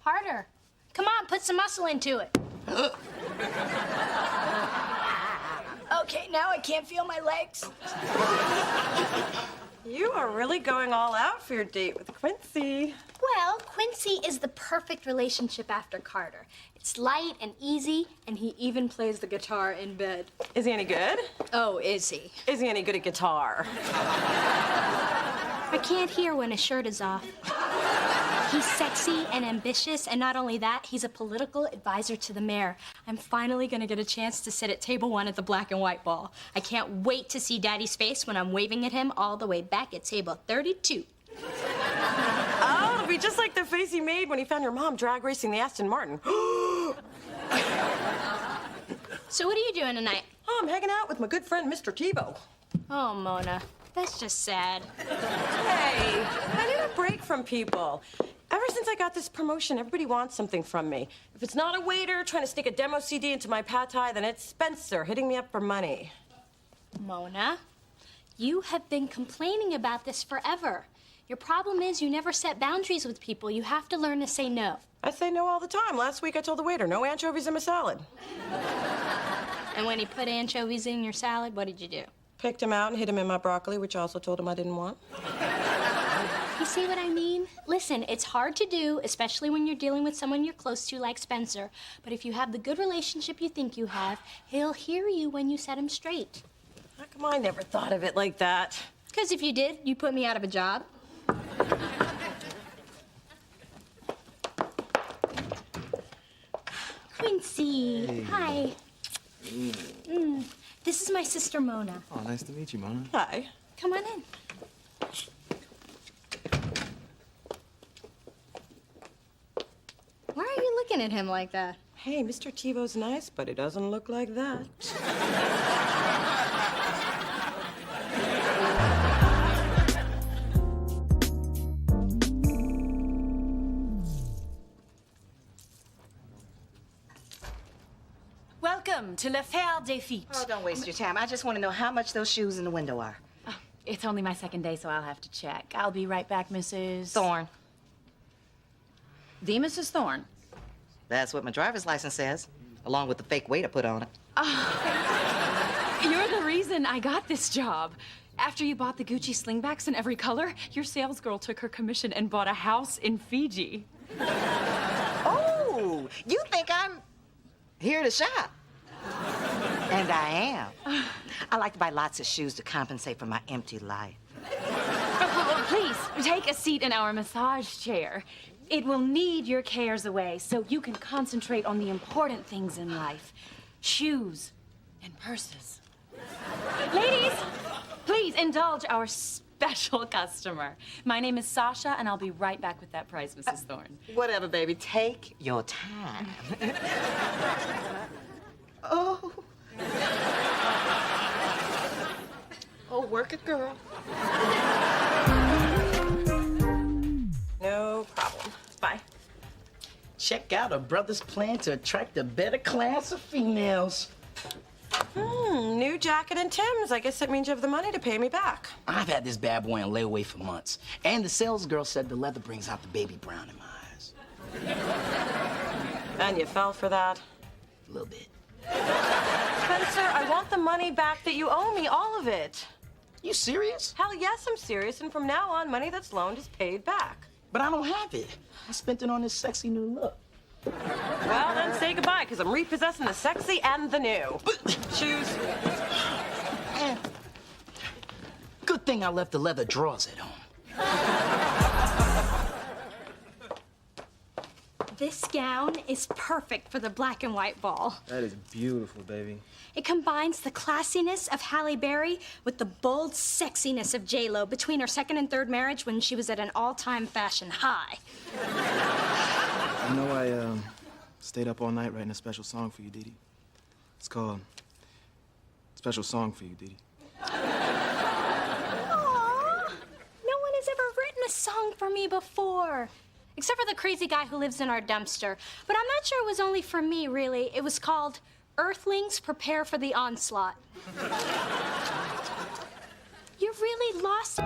Harder. Come on, put some muscle into it. Okay, now I can't feel my legs. You are really going all out for your date with Quincy. Well, Quincy is the perfect relationship after Carter. It's light and easy, and he even plays the guitar in bed. Is he any good? Oh, is he? Is he any good at guitar? I can't hear when his shirt is off. He's sexy and ambitious, and not only that, he's a political advisor to the mayor. I'm finally gonna get a chance to sit at table 1 at the black and white ball. I can't wait to see Daddy's face when I'm waving at him all the way back at table 32. Oh, it'll be just like the face he made when he found your mom drag racing the Aston Martin. So what are you doing tonight? Oh, I'm hanging out with my good friend, Mr. Tebow. Oh, Mona, that's just sad. Hey, I need a break from people. Ever since I got this promotion, everybody wants something from me. If it's not a waiter trying to sneak a demo CD into my pad thai, then it's Spencer hitting me up for money. Mona, you have been complaining about this forever. Your problem is you never set boundaries with people. You have to learn to say no. I say no all the time. Last week I told the waiter, no anchovies in my salad. And when he put anchovies in your salad, what did you do? Picked him out and hid him in my broccoli, which I also told him I didn't want. You see what I mean? Listen, it's hard to do, especially when you're dealing with someone you're close to like Spencer. But if you have the good relationship you think you have, he'll hear you when you set him straight. How come I never thought of it like that? Because if you did, you'd put me out of a job. Quincy, Hey. hi. This is my sister, Mona. Oh, nice to meet you, Mona. Hi. Come on in. Why are you looking at him like that? Hey, Mr. Tebow's nice, but he doesn't look like that. Welcome to l'affaire des feet. Oh, don't waste your time. I just want to know how much those shoes in the window are. Oh, it's only my second day, so I'll have to check. I'll be right back, Mrs. Thorne. The Mrs. Thorne. That's what my driver's license says, along with the fake weight I put on it. You're the reason I got this job. After you bought the Gucci slingbacks in every color, your sales girl took her commission and bought a house in Fiji. Oh, you think I'm here to shop? And I am. I like to buy lots of shoes to compensate for my empty life. Please, take a seat in our massage chair. It will need your cares away so you can concentrate on the important things in life. Shoes and purses. Ladies, please indulge our special customer. My name is Sasha, and I'll be right back with that price, Mrs. Thorne. Whatever, baby. Take your time. Oh. Oh, work it, girl. No problem. Bye. Check out a brother's plan to attract a better class of females. New jacket and Tim's. I guess that means you have the money to pay me back. I've had this bad boy on layaway for months. And the sales girl said the leather brings out the baby brown in my eyes. And you fell for that? A little bit. Spencer, I want the money back that you owe me, all of it. You serious? Hell yes, I'm serious. And from now on, money that's loaned is paid back. But I don't have it. I spent it on this sexy new look. Well, then say goodbye, because I'm repossessing the sexy and the new. Shoes. Good thing I left the leather drawers at home. This gown is perfect for the black and white ball. That is beautiful, baby. It combines the classiness of Halle Berry with the bold sexiness of J-Lo between her second and third marriage when she was at an all-time fashion high. You know, I stayed up all night writing a special song for you, Dee Dee. It's called Special Song for You, Dee Dee. Aww. No one has ever written a song for me before. Except for the crazy guy who lives in our dumpster. But I'm not sure it was only for me, really. It was called Earthlings Prepare for the Onslaught. You really lost...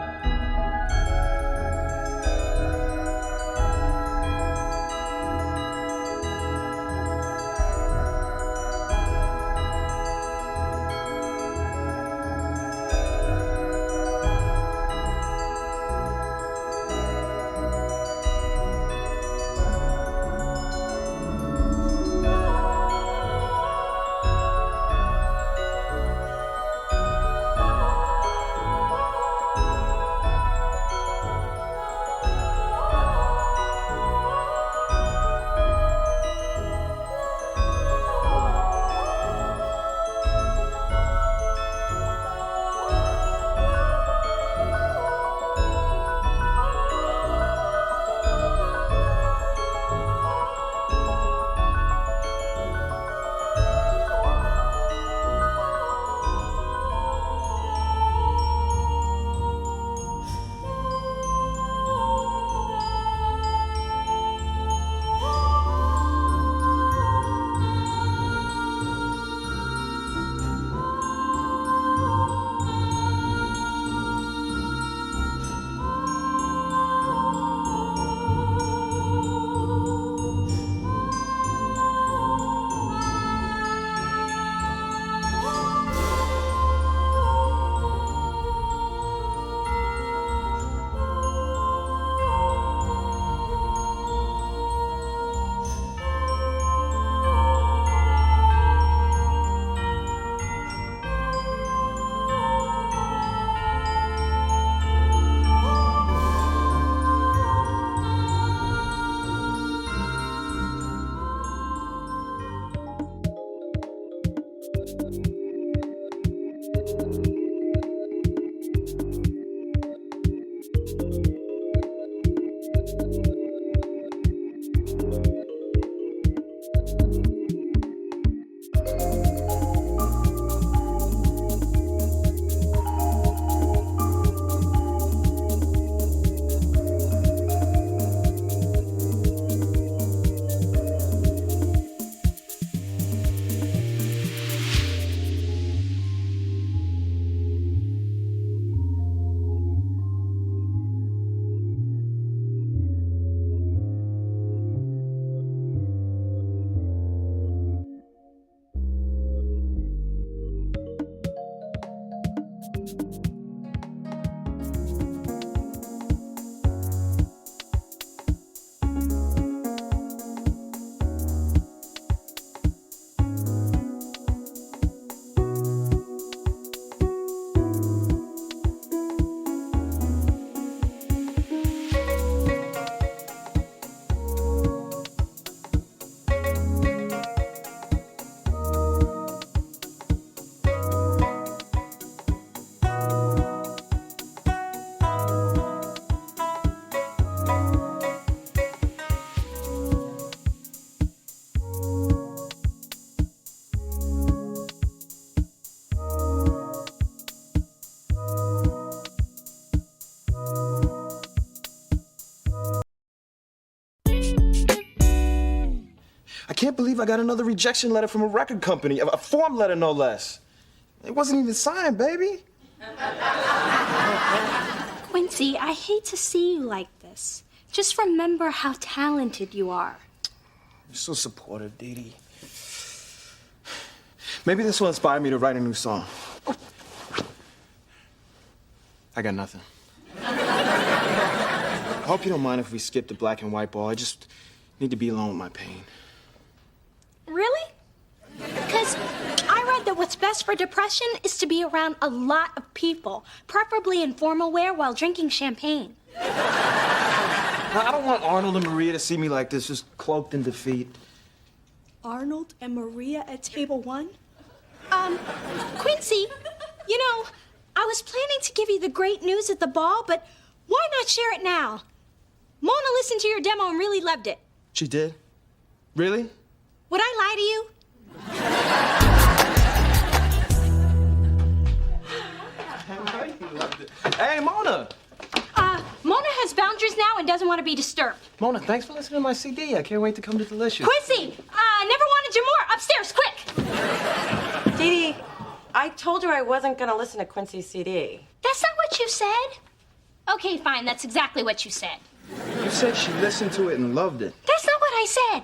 I can't believe I got another rejection letter from a record company, a form letter no less. It wasn't even signed, baby. Quincy, I hate to see you like this. Just remember how talented you are. You're so supportive, Dee Dee. Maybe this will inspire me to write a new song. I got nothing. I hope you don't mind if we skip the black and white ball. I just need to be alone with my pain. Really? Because I read that what's best for depression is to be around a lot of people, preferably in formal wear while drinking champagne. I don't want Arnold and Maria to see me like this, just cloaked in defeat. Arnold and Maria at table 1? Quincy, you know, I was planning to give you the great news at the ball, but why not share it now? Mona listened to your demo and really loved it. She did? Really? Would I lie to you? Hey, Mona! Mona has boundaries now and doesn't want to be disturbed. Mona, thanks for listening to my CD. I can't wait to come to Delicious. Quincy, never wanted you more. Upstairs, quick! Dee Dee, I told her I wasn't gonna listen to Quincy's CD. That's not what you said. Okay, fine. That's exactly what you said. You said she listened to it and loved it. That's not what I said.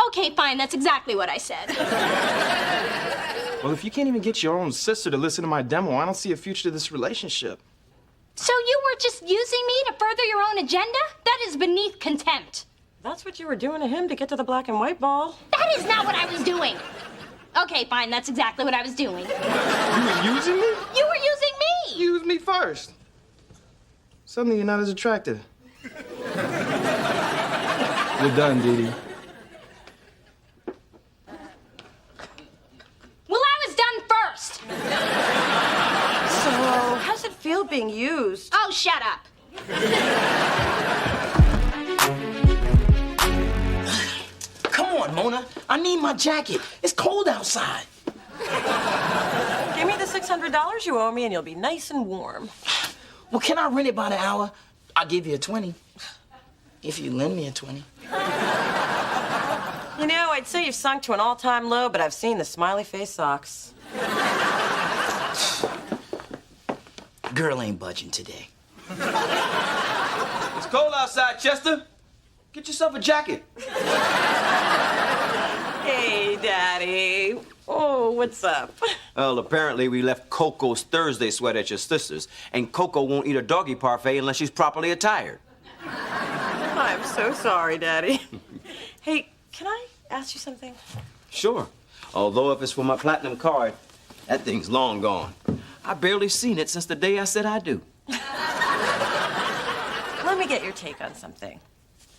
Okay, fine. That's exactly what I said. Well, if you can't even get your own sister to listen to my demo, I don't see a future to this relationship. So you were just using me to further your own agenda? That is beneath contempt. That's what you were doing to him to get to the black and white ball. That is not what I was doing. Okay, fine. That's exactly what I was doing. You were using me? You were using me. Use me first. Suddenly you're not as attractive. You're done, Dee Dee. Well, I was done first. So, how's it feel being used? Oh, shut up. Come on, Mona. I need my jacket. It's cold outside. Give me the $600 you owe me and you'll be nice and warm. Well, can I rent it by the hour? I'll give you a 20. If you lend me a 20. You know, I'd say you've sunk to an all-time low, but I've seen the smiley face socks. Girl ain't budging today. It's cold outside, Chester. Get yourself a jacket. Hey, Daddy. Oh, what's up? Well, apparently we left Coco's Thursday sweat at your sister's, and Coco won't eat a doggy parfait unless she's properly attired. I'm so sorry, Daddy. Hey, can I ask you something? Sure. Although if it's for my platinum card, that thing's long gone. I barely seen it since the day I said I do. Let me get your take on something.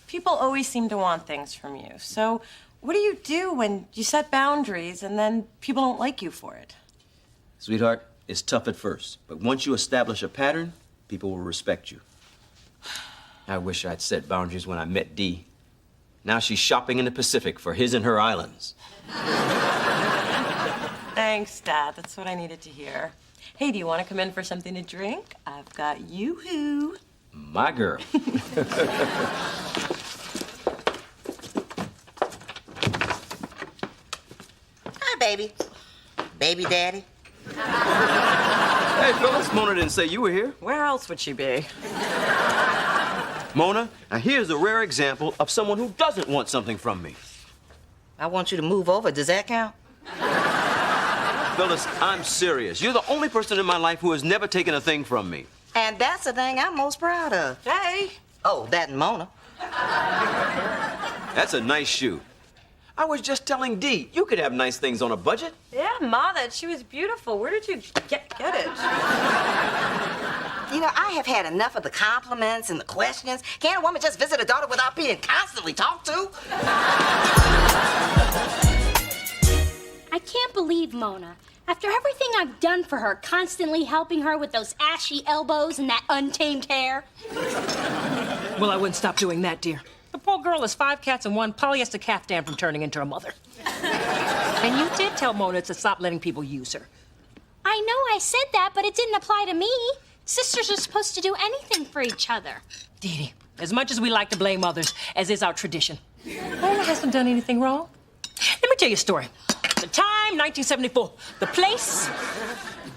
People always seem to want things from you. So what do you do when you set boundaries and then people don't like you for it? Sweetheart, it's tough at first, but once you establish a pattern, people will respect you. I wish I'd set boundaries when I met Dee. Now she's shopping in the Pacific for his and her islands. Thanks, Dad. That's what I needed to hear. Hey, do you want to come in for something to drink? I've got Yoo-hoo. My girl. Hi, baby. Baby daddy. Hey, Phyllis, Mona didn't say you were here. Where else would she be? Mona, now here's a rare example of someone who doesn't want something from me. I want you to move over. Does that count? Phyllis, I'm serious. You're the only person in my life who has never taken a thing from me. And that's the thing I'm most proud of. Hey. Oh, that and Mona. That's a nice shoe. I was just telling Dee, you could have nice things on a budget. Yeah, Ma, that shoe is beautiful. Where did you get it? You know, I have had enough of the compliments and the questions. Can't a woman just visit a daughter without being constantly talked to? I can't believe Mona. After everything I've done for her, constantly helping her with those ashy elbows and that untamed hair. Well, I wouldn't stop doing that, dear. The poor girl is 5 cats and 1 polyester caftan from turning into a mother. And you did tell Mona to stop letting people use her. I know I said that, but it didn't apply to me. Sisters are supposed to do anything for each other. Dee Dee, as much as we like to blame others, as is our tradition, Mona hasn't done anything wrong. Let me tell you a story. The time, 1974. The place,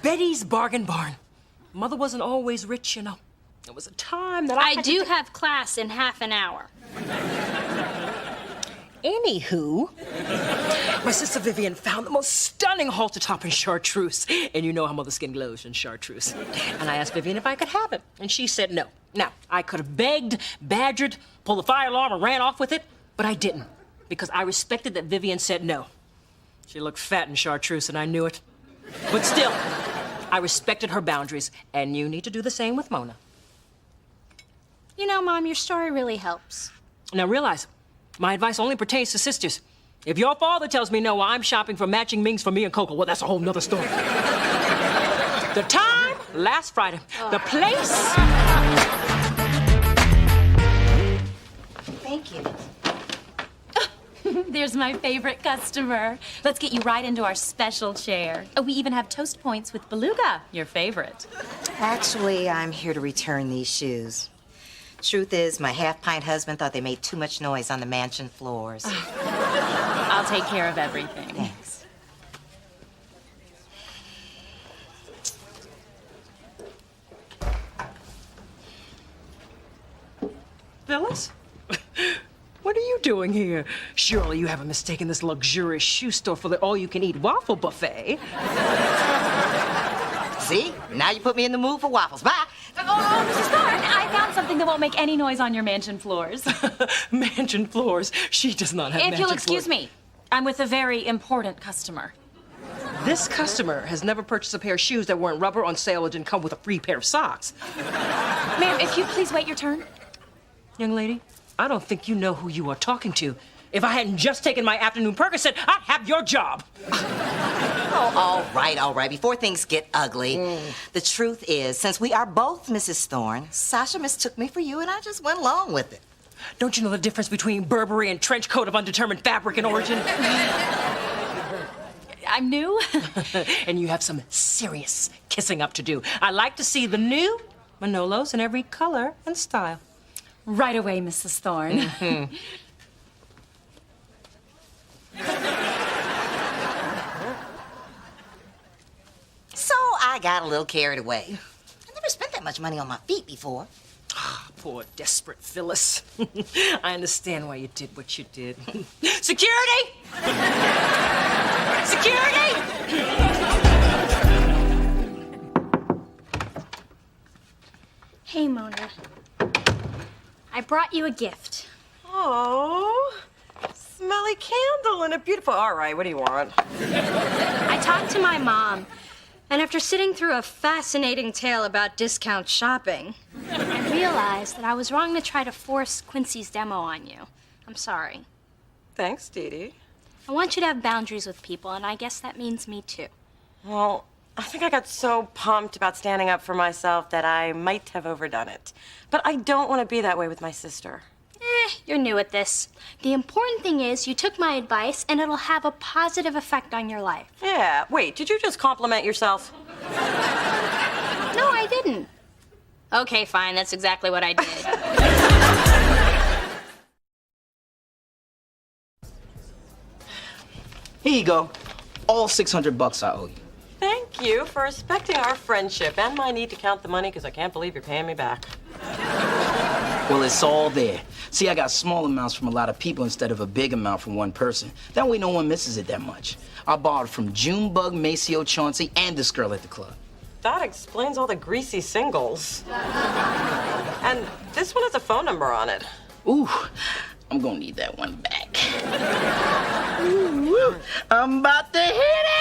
Betty's Bargain Barn. Mother wasn't always rich, you know. It was a time that I do have class in half an hour. Anywho, my sister Vivian found the most stunning halter top in chartreuse. And you know how Mother's skin glows in chartreuse. And I asked Vivian if I could have it. And she said no. Now, I could have begged, badgered, pulled the fire alarm, and ran off with it, but I didn't. Because I respected that Vivian said no. She looked fat in chartreuse, and I knew it. But still, I respected her boundaries, and you need to do the same with Mona. You know, Mom, your story really helps. Now realize, my advice only pertains to sisters. If your father tells me no while I'm shopping for matching mings for me and Coco, well, that's a whole nother story. The time, last Friday. The place... Thank you. There's my favorite customer. Let's get you right into our special chair. Oh, we even have toast points with beluga, your favorite. Actually, I'm here to return these shoes. Truth is, my half-pint husband thought they made too much noise on the mansion floors. I'll take care of everything. Thanks. Phyllis? What are you doing here? Surely you haven't mistaken this luxurious shoe store for the all-you-can-eat waffle buffet. See? Now you put me in the mood for waffles. Bye! Oh, Mrs. Thorne, I found something that won't make any noise on your mansion floors. Mansion floors? She does not have If mansion you'll floors. excuse me, I'm with a very important customer. This customer has never purchased a pair of shoes that weren't rubber on sale or didn't come with a free pair of socks. Ma'am, if you'd please wait your turn. Young lady, I don't think you know who you are talking to. If I hadn't just taken my afternoon Percocet, I'd have your job. Oh, all right. Before things get ugly, the truth is, since we are both Mrs. Thorne, Sasha mistook me for you, and I just went along with it. Don't you know the difference between Burberry and trench coat of undetermined fabric and origin? I'm new. And you have some serious kissing up to do. I like to see the new Manolos in every color and style. Right away, Mrs. Thorne. Mm-hmm. So I got a little carried away. I never spent that much money on my feet before. Poor, desperate Phyllis. I understand why you did what you did. Security! Security! Hey, Mona. I brought you a gift. Oh, smelly candle and a beautiful... All right, what do you want? I talked to my mom, and after sitting through a fascinating tale about discount shopping, I realized that I was wrong to try to force Quincy's demo on you. I'm sorry. Thanks, Dee Dee. I want you to have boundaries with people, and I guess that means me too. Well, I think I got so pumped about standing up for myself that I might have overdone it. But I don't want to be that way with my sister. You're new at this. The important thing is you took my advice, and it'll have a positive effect on your life. Yeah, wait, did you just compliment yourself? No, I didn't. Okay, fine, that's exactly what I did. Here you go. All $600 I owe you. Thank you for respecting our friendship and my need to count the money because I can't believe you're paying me back. Well, it's all there. See, I got small amounts from a lot of people instead of a big amount from one person. That way no one misses it that much. I borrowed from Junebug, Maceo, Chauncey, and this girl at the club. That explains all the greasy singles. And this one has a phone number on it. Ooh, I'm gonna need that one back. Ooh, I'm about to hit it!